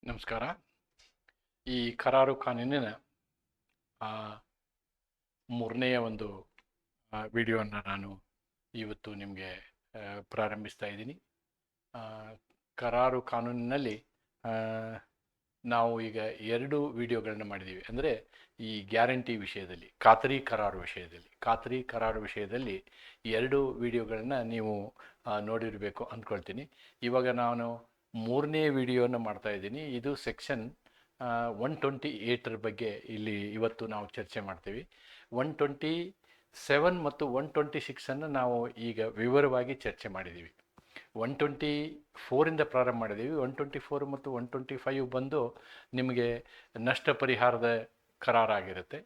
ನಮಸ್ಕಾರ. ಈ ಕರಾರು ಕಾನೂನಿನ ಆ, ಮೂರನೆಯ ಒಂದು ವಿಡಿಯೋನ ನಾನು ಇವತ್ತು ನಿಮಗೆ ಪ್ರಾರಂಭಿಸ್ತಾ ಇದ್ದೀನಿ. ಆ, ಕರಾರು ಕಾನೂನಿನಲ್ಲಿ ಆ, ನಾವು ಈಗ ಎರಡು ವಿಡಿಯೋಗಳನ್ನ ಮಾಡಿದ್ದೀವಿ. ಅಂದರೆ ಈ ಗ್ಯಾರಂಟಿ ವಿಷಯದಲ್ಲಿ, ಖಾತರಿ ಕರಾರು ವಿಷಯದಲ್ಲಿ ಎರಡು ವಿಡಿಯೋಗಳನ್ನ ನೀವು ನೋಡಿರಬೇಕು ಅಂದ್ಕೊಳ್ತೀನಿ. ಇವಾಗ ನಾನು ಮೂರನೇ ವಿಡಿಯೋನ ಮಾಡ್ತಾ ಇದ್ದೀನಿ. ಇದು ಸೆಕ್ಷನ್ 128 ಬಗ್ಗೆ ಇಲ್ಲಿ ಇವತ್ತು ನಾವು ಚರ್ಚೆ ಮಾಡ್ತೀವಿ. 127 ಮತ್ತು 126 ನಾವು ಈಗ ವಿವರವಾಗಿ ಚರ್ಚೆ ಮಾಡಿದ್ದೀವಿ. 124 ಪ್ರಾರಂಭ ಮಾಡಿದ್ದೀವಿ. 124 ಮತ್ತು 125 ಬಂದು ನಿಮಗೆ ನಷ್ಟ ಪರಿಹಾರದ ಕರಾರಾಗಿರುತ್ತೆ.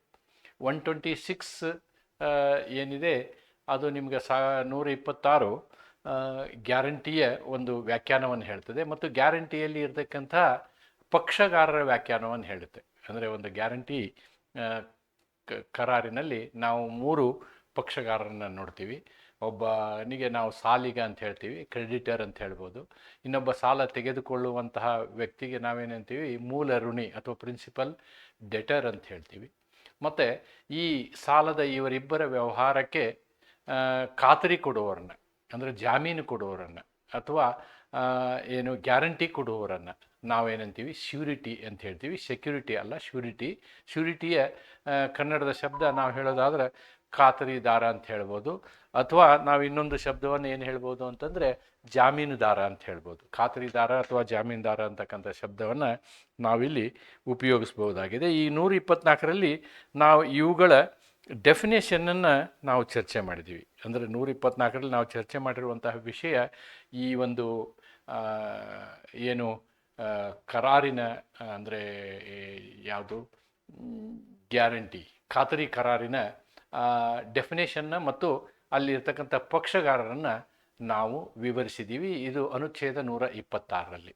126 ಏನಿದೆ ಅದು ನಿಮಗೆ 126 ಗ್ಯಾರಂಟಿಯ ಒಂದು ವ್ಯಾಖ್ಯಾನವನ್ನು ಹೇಳ್ತದೆ ಮತ್ತು ಗ್ಯಾರಂಟಿಯಲ್ಲಿ ಇರತಕ್ಕಂಥ ಪಕ್ಷಗಾರರ ವ್ಯಾಖ್ಯಾನವನ್ನು ಹೇಳುತ್ತೆ. ಅಂದರೆ ಒಂದು ಗ್ಯಾರಂಟಿ ಕರಾರಿನಲ್ಲಿ ನಾವು 3 ಪಕ್ಷಗಾರರನ್ನು ನೋಡ್ತೀವಿ. ಒಬ್ಬನಿಗೆ ನಾವು ಸಾಲಿಗ ಅಂತ ಹೇಳ್ತೀವಿ, ಕ್ರೆಡಿಟರ್ ಅಂತ ಹೇಳ್ಬೋದು. ಇನ್ನೊಬ್ಬ ಸಾಲ ತೆಗೆದುಕೊಳ್ಳುವಂತಹ ವ್ಯಕ್ತಿಗೆ ನಾವೇನಂತೀವಿ, ಮೂಲ ಋಣಿ ಅಥವಾ ಪ್ರಿನ್ಸಿಪಲ್ ಡೆಟರ್ ಅಂತ ಹೇಳ್ತೀವಿ. ಮತ್ತು ಈ ಸಾಲದ ಇವರಿಬ್ಬರ ವ್ಯವಹಾರಕ್ಕೆ ಖಾತರಿ ಕೊಡುವವರನ್ನ, ಅಂದರೆ ಜಾಮೀನು ಕೊಡುವವರನ್ನು ಅಥವಾ ಏನು ಗ್ಯಾರಂಟಿ ಕೊಡುವವರನ್ನು ನಾವೇನಂತೀವಿ, ಶ್ಯೂರಿಟಿ ಅಂತ ಹೇಳ್ತೀವಿ. ಸೆಕ್ಯೂರಿಟಿ ಅಲ್ಲ, ಶ್ಯೂರಿಟಿಯ ಕನ್ನಡದ ಶಬ್ದ ನಾವು ಹೇಳೋದಾದ್ರೆ ಖಾತರಿದಾರ ಅಂತ ಹೇಳ್ಬೋದು. ಅಥವಾ ನಾವು ಇನ್ನೊಂದು ಶಬ್ದವನ್ನು ಏನು ಹೇಳ್ಬೋದು ಅಂತಂದರೆ ಜಾಮೀನುದಾರ ಅಂತ ಹೇಳ್ಬೋದು. ಖಾತರಿದಾರ ಅಥವಾ ಜಾಮೀನುದಾರ ಅಂತಕ್ಕಂಥ ಶಬ್ದವನ್ನು ನಾವಿಲ್ಲಿ ಉಪಯೋಗಿಸ್ಬೋದಾಗಿದೆ. ಈ 124ರಲ್ಲಿ ನಾವು ಇವುಗಳ ಡೆಫಿನೇಷನನ್ನು ನಾವು ಚರ್ಚೆ ಮಾಡಿದ್ದೀವಿ. ಅಂದರೆ 124ರಲ್ಲಿ ನಾವು ಚರ್ಚೆ ಮಾಡಿರುವಂತಹ ವಿಷಯ ಈ ಒಂದು ಏನು ಕರಾರಿನ ಅಂದರೆ ಯಾವುದು ಗ್ಯಾರಂಟಿ ಖಾತರಿ ಕರಾರಿನ ಡೆಫಿನೇಷನ್ನ ಮತ್ತು ಅಲ್ಲಿರ್ತಕ್ಕಂಥ ಪಕ್ಷಗಾರರನ್ನು ನಾವು ವಿವರಿಸಿದ್ದೀವಿ. ಇದು ಅನುಚ್ಛೇದ 126ರಲ್ಲಿ.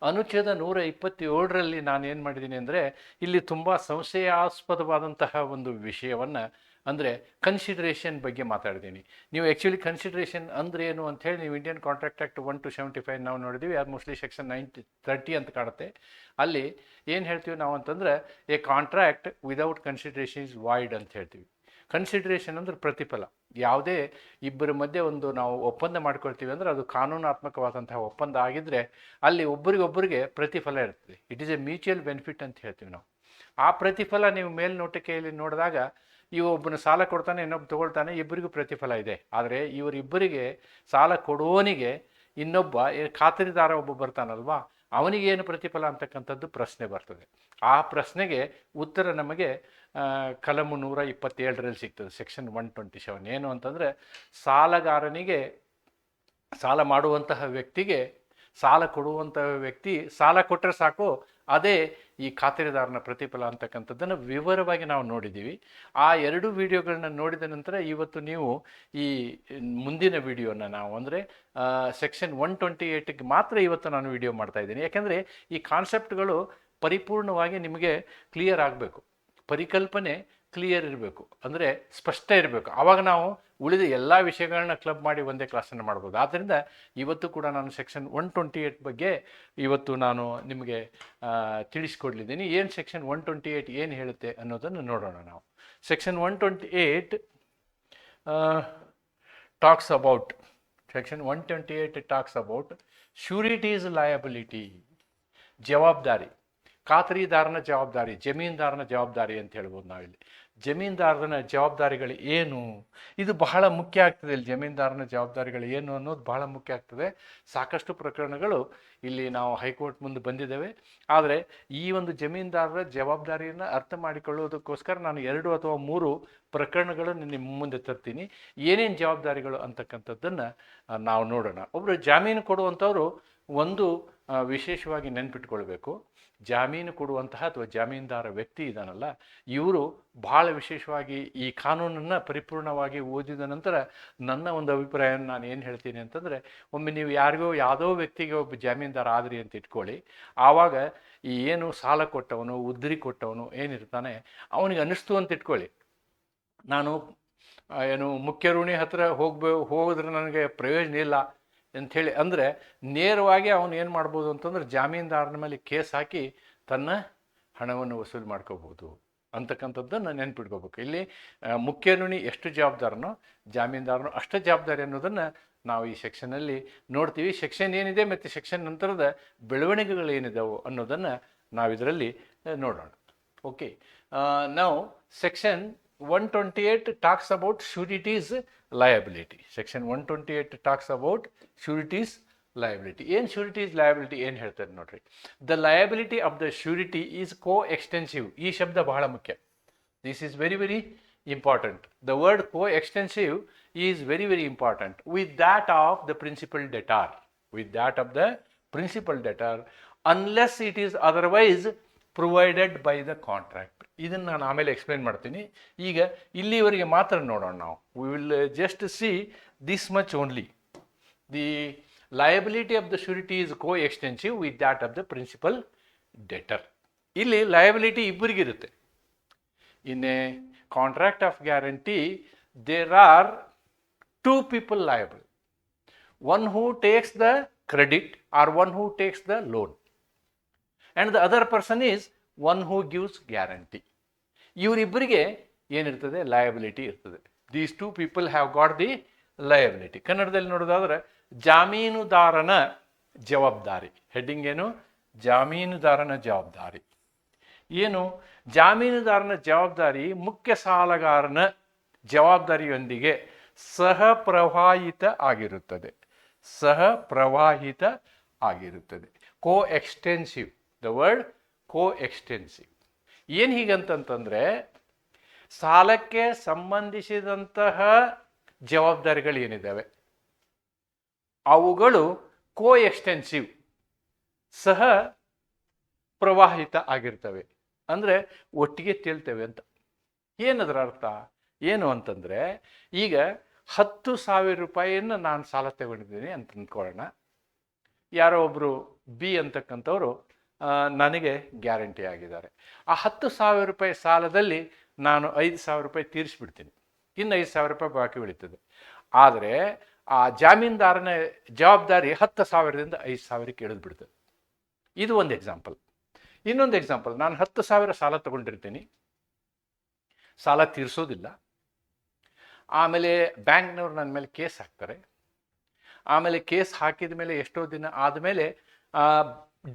ಅನುಚ್ಛೇದ 127ರಲ್ಲಿ ನಾನು ಏನು ಮಾಡಿದ್ದೀನಿ ಅಂದರೆ ಇಲ್ಲಿ ತುಂಬ ಸಂಶಯಾಸ್ಪದವಾದಂತಹ ಒಂದು ವಿಷಯವನ್ನು, ಅಂದರೆ ಕನ್ಸಿಡರೇಷನ್ ಬಗ್ಗೆ ಮಾತಾಡಿದ್ದೀನಿ. ನೀವು ಆ್ಯಕ್ಚುಲಿ ಕನ್ಸಿಡರೇಷನ್ ಅಂದರೆ ಏನು ಅಂಥೇಳಿ ನೀವು ಇಂಡಿಯನ್ ಕಾಂಟ್ರಾಕ್ಟ್ ಆ್ಯಕ್ಟ್ 1-75 ನಾವು ನೋಡಿದ್ದೀವಿ. ಅದು ಮೋಸ್ಟ್ಲಿ ಸೆಕ್ಷನ್ 930 ಅಂತ ಕಾಣುತ್ತೆ. ಅಲ್ಲಿ ಏನು ಹೇಳ್ತೀವಿ ನಾವು ಅಂತಂದರೆ, A contract without consideration is void ಅಂತ ಹೇಳ್ತೀವಿ. ಕನ್ಸಿಡರೇಷನ್ ಅಂದರೆ ಪ್ರತಿಫಲ. ಯಾವುದೇ ಇಬ್ಬರ ಮಧ್ಯೆ ಒಂದು ನಾವು ಒಪ್ಪಂದ ಮಾಡ್ಕೊಳ್ತೀವಿ ಅಂದರೆ ಅದು ಕಾನೂನಾತ್ಮಕವಾದಂತಹ ಒಪ್ಪಂದ ಆಗಿದ್ದರೆ ಅಲ್ಲಿ ಒಬ್ಬರಿಗೊಬ್ಬರಿಗೆ ಪ್ರತಿಫಲ ಇರ್ತದೆ. It is A mutual benefit ಅಂತ ಹೇಳ್ತೀವಿ ನಾವು. ಆ ಪ್ರತಿಫಲ ನೀವು ಮೇಲ್ನೋಟಕ್ಕೆಯಲ್ಲಿ ನೋಡಿದಾಗ ಒಬ್ಬನ ಸಾಲ ಕೊಡ್ತಾನೆ, ಇನ್ನೊಬ್ಬ ತೊಗೊಳ್ತಾನೆ, ಇಬ್ಬರಿಗೂ ಪ್ರತಿಫಲ ಇದೆ. ಆದರೆ ಇವರಿಬ್ಬರಿಗೆ ಸಾಲ ಕೊಡುವವನಿಗೆ ಇನ್ನೊಬ್ಬ ಖಾತರಿದಾರ ಒಬ್ಬ ಬರ್ತಾನಲ್ವಾ, ಅವನಿಗೇನು ಪ್ರತಿಫಲ ಅಂತಕ್ಕಂಥದ್ದು ಪ್ರಶ್ನೆ ಬರ್ತದೆ. ಆ ಪ್ರಶ್ನೆಗೆ ಉತ್ತರ ನಮಗೆ ಕಲಮು 127ರಲ್ಲಿ ಸಿಗ್ತದೆ, ಸೆಕ್ಷನ್ 127. ಏನು ಅಂತಂದರೆ, ಸಾಲಗಾರನಿಗೆ, ಸಾಲ ಮಾಡುವಂತಹ ವ್ಯಕ್ತಿಗೆ ಸಾಲ ಕೊಡುವಂತಹ ವ್ಯಕ್ತಿ ಸಾಲ ಕೊಟ್ಟರೆ ಸಾಕು, ಅದೇ ಈ ಖಾತರಿದಾರನ ಪ್ರತಿಫಲ ಅಂತಕ್ಕಂಥದ್ದನ್ನು ವಿವರವಾಗಿ ನಾವು ನೋಡಿದ್ದೀವಿ. ಆ ಎರಡು ವಿಡಿಯೋಗಳನ್ನ ನೋಡಿದ ನಂತರ ಇವತ್ತು ನೀವು ಈ ಮುಂದಿನ ವಿಡಿಯೋನ ನಾವು ಅಂದರೆ ಸೆಕ್ಷನ್ 128ಗೆ ಮಾತ್ರ ಇವತ್ತು ನಾನು ವಿಡಿಯೋ ಮಾಡ್ತಾ ಇದ್ದೀನಿ. ಯಾಕೆಂದರೆ ಈ ಕಾನ್ಸೆಪ್ಟ್ಗಳು ಪರಿಪೂರ್ಣವಾಗಿ ನಿಮಗೆ ಕ್ಲಿಯರ್ ಆಗಬೇಕು, ಪರಿಕಲ್ಪನೆ ಕ್ಲಿಯರ್ ಇರಬೇಕು, ಅಂದರೆ ಸ್ಪಷ್ಟ ಇರಬೇಕು. ಆವಾಗ ನಾವು ಉಳಿದ ಎಲ್ಲ ವಿಷಯಗಳನ್ನ ಕ್ಲಬ್ ಮಾಡಿ ಒಂದೇ ಕ್ಲಾಸನ್ನು ಮಾಡ್ಬೋದು. ಆದ್ದರಿಂದ ಇವತ್ತು ಕೂಡ ನಾನು ಸೆಕ್ಷನ್ 128 ಬಗ್ಗೆ ಇವತ್ತು ನಾನು ನಿಮಗೆ ತಿಳಿಸ್ಕೊಡ್ಲಿದ್ದೀನಿ. ಏನು ಸೆಕ್ಷನ್ 128 ಏನು ಹೇಳುತ್ತೆ ಅನ್ನೋದನ್ನು ನೋಡೋಣ ನಾವು. Section 128 talks about, section 128 talks about surety's liability, ಜವಾಬ್ದಾರಿ, ಖಾತರಿದಾರನ ಜವಾಬ್ದಾರಿ, ಜಮೀನ್ದಾರನ ಜವಾಬ್ದಾರಿ ಅಂತ ಹೇಳ್ಬೋದು ನಾವಿಲ್ಲಿ. ಜಮೀನ್ದಾರನ ಜವಾಬ್ದಾರಿಗಳು ಏನು, ಇದು ಬಹಳ ಮುಖ್ಯ ಆಗ್ತದೆ. ಇಲ್ಲಿ ಜಮೀನ್ದಾರನ ಜವಾಬ್ದಾರಿಗಳು ಏನು ಅನ್ನೋದು ಬಹಳ ಮುಖ್ಯ ಆಗ್ತದೆ. ಸಾಕಷ್ಟು ಪ್ರಕರಣಗಳು ಇಲ್ಲಿ ನಾವು ಹೈಕೋರ್ಟ್ ಮುಂದೆ ಬಂದಿದ್ದೇವೆ. ಆದರೆ ಈ ಒಂದು ಜಮೀನ್ದಾರರ ಜವಾಬ್ದಾರಿಯನ್ನು ಅರ್ಥ ಮಾಡಿಕೊಳ್ಳೋದಕ್ಕೋಸ್ಕರ ನಾನು 2 ಅಥವಾ 3 ಪ್ರಕರಣಗಳನ್ನು ನಿಮ್ಮ ಮುಂದೆ ತರ್ತೀನಿ. ಏನೇನು ಜವಾಬ್ದಾರಿಗಳು ಅಂತಕ್ಕಂಥದ್ದನ್ನು ನಾವು ನೋಡೋಣ. ಒಬ್ಬರು ಜಾಮೀನು ಕೊಡುವಂಥವ್ರು ಒಂದು ವಿಶೇಷವಾಗಿ ನೆನ್ಪಿಟ್ಕೊಳ್ಬೇಕು, ಜಾಮೀನು ಕೊಡುವಂತಹ ಅಥವಾ ಜಾಮೀನ್ದಾರ ವ್ಯಕ್ತಿ ಇದ್ದಾನಲ್ಲ, ಇವರು ಭಾಳ ವಿಶೇಷವಾಗಿ ಈ ಕಾನೂನನ್ನು ಪರಿಪೂರ್ಣವಾಗಿ ಓದಿದ ನಂತರ ನನ್ನ ಒಂದು ಅಭಿಪ್ರಾಯವನ್ನು ನಾನು ಏನು ಹೇಳ್ತೀನಿ ಅಂತಂದರೆ, ಒಮ್ಮೆ ನೀವು ಯಾರಿಗೋ ಯಾವುದೋ ವ್ಯಕ್ತಿಗೆ ಒಬ್ಬ ಜಾಮೀನ್ದಾರ ಆದ್ರಿ ಅಂತ ಇಟ್ಕೊಳ್ಳಿ. ಆವಾಗ ಈ ಏನು ಸಾಲ ಕೊಟ್ಟವನು, ಉದ್ರಿ ಕೊಟ್ಟವನು ಏನಿರ್ತಾನೆ, ಅವನಿಗೆ ಅನ್ನಿಸ್ತು ಅಂತ ಇಟ್ಕೊಳ್ಳಿ, ನಾನು ಏನು ಮುಖ್ಯ ಋಣಿ ಹತ್ರ ಹೋದ್ರೆ ನನಗೆ ಪ್ರಯೋಜನ ಇಲ್ಲ, ಅಂಥೇಳಿ, ಅಂದರೆ ನೇರವಾಗಿ ಅವನು ಏನು ಮಾಡ್ಬೋದು ಅಂತಂದ್ರೆ ಜಾಮೀನ್ದಾರನ ಮೇಲೆ ಕೇಸ್ ಹಾಕಿ ತನ್ನ ಹಣವನ್ನು ವಸೂಲು ಮಾಡ್ಕೋಬೋದು ಅಂತಕ್ಕಂಥದ್ದನ್ನು ನೆನ್ಪಿಟ್ಕೋಬೇಕು. ಇಲ್ಲಿ ಮುಖ್ಯ ಋಣಿ ಎಷ್ಟು ಜವಾಬ್ದಾರನೋ ಜಾಮೀನ್ದಾರನು ಅಷ್ಟೇ ಜವಾಬ್ದಾರಿ ಅನ್ನೋದನ್ನು ನಾವು ಈ ಸೆಕ್ಷನಲ್ಲಿ ನೋಡ್ತೀವಿ. ಸೆಕ್ಷನ್ ಏನಿದೆ ಮತ್ತು ಸೆಕ್ಷನ್ ನಂತರದ ಬೆಳವಣಿಗೆಗಳು ಏನಿದಾವೆ ಅನ್ನೋದನ್ನು ನಾವು ಇದರಲ್ಲಿ ನೋಡೋಣ. ಓಕೆ, ನಾವು section 128 talks about sureties liability. Section 128 talks about sureties liability. ಏನು sureties liability ಏನು ಹೇಳ್ತಾರೆ ನೋಡ್ರಿ. The liability of the surety is co-extensive. ಈ ಶಬ್ದ ಬಹಳ ಮುಖ್ಯ. This is very very important. The word co-extensive is very very important with that of the principal debtor. With that of the principal debtor, unless it is otherwise provided by the contract. ಇದನ್ನು ನಾನು ಆಮೇಲೆ explain ಮಾಡ್ತೀನಿ. ಈಗ ಇಲ್ಲಿವರೆಗೆ ಮಾತ್ರ ನೋಡೋಣ ನಾವು. We will just see this much only. The liability of the surety is co extensive with that of the principal debtor. ಇಲ್ಲಿ ಲಯಬಿಲಿಟಿ ಇಬ್ಬರಿಗಿರುತ್ತೆ. In a contract of guarantee there are two people liable. One who takes the credit or one who takes the loan. And the other person is one who gives guarantee. ಇವರಿಬ್ಬರಿಗೆ ಏನಿರ್ತದೆ? Liability ಇರ್ತದೆ. These two people have got the liability. ಕನ್ನಡದಲ್ಲಿ ನೋಡೋದಾದ್ರೆ ಜಾಮೀನುದಾರನ ಜವಾಬ್ದಾರಿ. Heading ಏನು? ಜಾಮೀನುದಾರನ ಜವಾಬ್ದಾರಿ. ಏನು? ಜಾಮೀನುದಾರನ ಜವಾಬ್ದಾರಿ ಮುಖ್ಯ ಸಾಲಗಾರನ ಜವಾಬ್ದಾರಿಯೊಂದಿಗೆ ಸಹಪ್ರವಾಹಿತ ಆಗಿರುತ್ತದೆ. ಸಹಪ್ರವಾಹಿತ ಆಗಿರುತ್ತದೆ. Co extensive. The word co extensive. ಏನು ಹೀಗಂತಂತಂದರೆ ಸಾಲಕ್ಕೆ ಸಂಬಂಧಿಸಿದಂತಹ ಜವಾಬ್ದಾರಿಗಳು ಏನಿದ್ದಾವೆ ಅವುಗಳು ಕೋ ಎಕ್ಸ್ಟೆನ್ಸಿವ್, ಸಹ ಪ್ರವಾಹಿತ ಆಗಿರ್ತವೆ. ಅಂದರೆ ಒಟ್ಟಿಗೆ ತೇಲ್ತೇವೆ ಅಂತ. ಏನದರ ಅರ್ಥ ಏನು ಅಂತಂದರೆ, ಈಗ 10,000 ರೂಪಾಯಿಯನ್ನು ನಾನು ಸಾಲ ತಗೊಂಡಿದ್ದೀನಿ ಅಂತ ಅಂದ್ಕೊಳ್ಳೋಣ. ಯಾರೋ ಒಬ್ಬರು ಬಿ ಅಂತಕ್ಕಂಥವ್ರು ನನಗೆ ಗ್ಯಾರಂಟಿ ಆಗಿದ್ದಾರೆ. ಆ 10,000 ರೂಪಾಯಿ ಸಾಲದಲ್ಲಿ ನಾನು 5,000 ರೂಪಾಯಿ ತೀರಿಸ್ಬಿಡ್ತೀನಿ. ಇನ್ನು 5,000 ರೂಪಾಯಿ ಬಾಕಿ ಉಳಿತದೆ. ಆದರೆ ಆ ಜಾಮೀನ್ದಾರನ ಜವಾಬ್ದಾರಿ 10,000ದಿಂದ 5,000ಕ್ಕೆ ಇಳಿದು ಬಿಡ್ತದೆ. ಇದು ಒಂದು ಎಕ್ಸಾಂಪಲ್. ಇನ್ನೊಂದು ಎಕ್ಸಾಂಪಲ್, ನಾನು 10,000 ಸಾಲ ತಗೊಂಡಿರ್ತೀನಿ, ಸಾಲ ತೀರಿಸೋದಿಲ್ಲ. ಆಮೇಲೆ ಬ್ಯಾಂಕ್ನವ್ರು ನನ್ನ ಮೇಲೆ ಕೇಸ್ ಹಾಕ್ತಾರೆ. ಆಮೇಲೆ ಕೇಸ್ ಹಾಕಿದ ಮೇಲೆ ಎಷ್ಟೋ ದಿನ ಆದಮೇಲೆ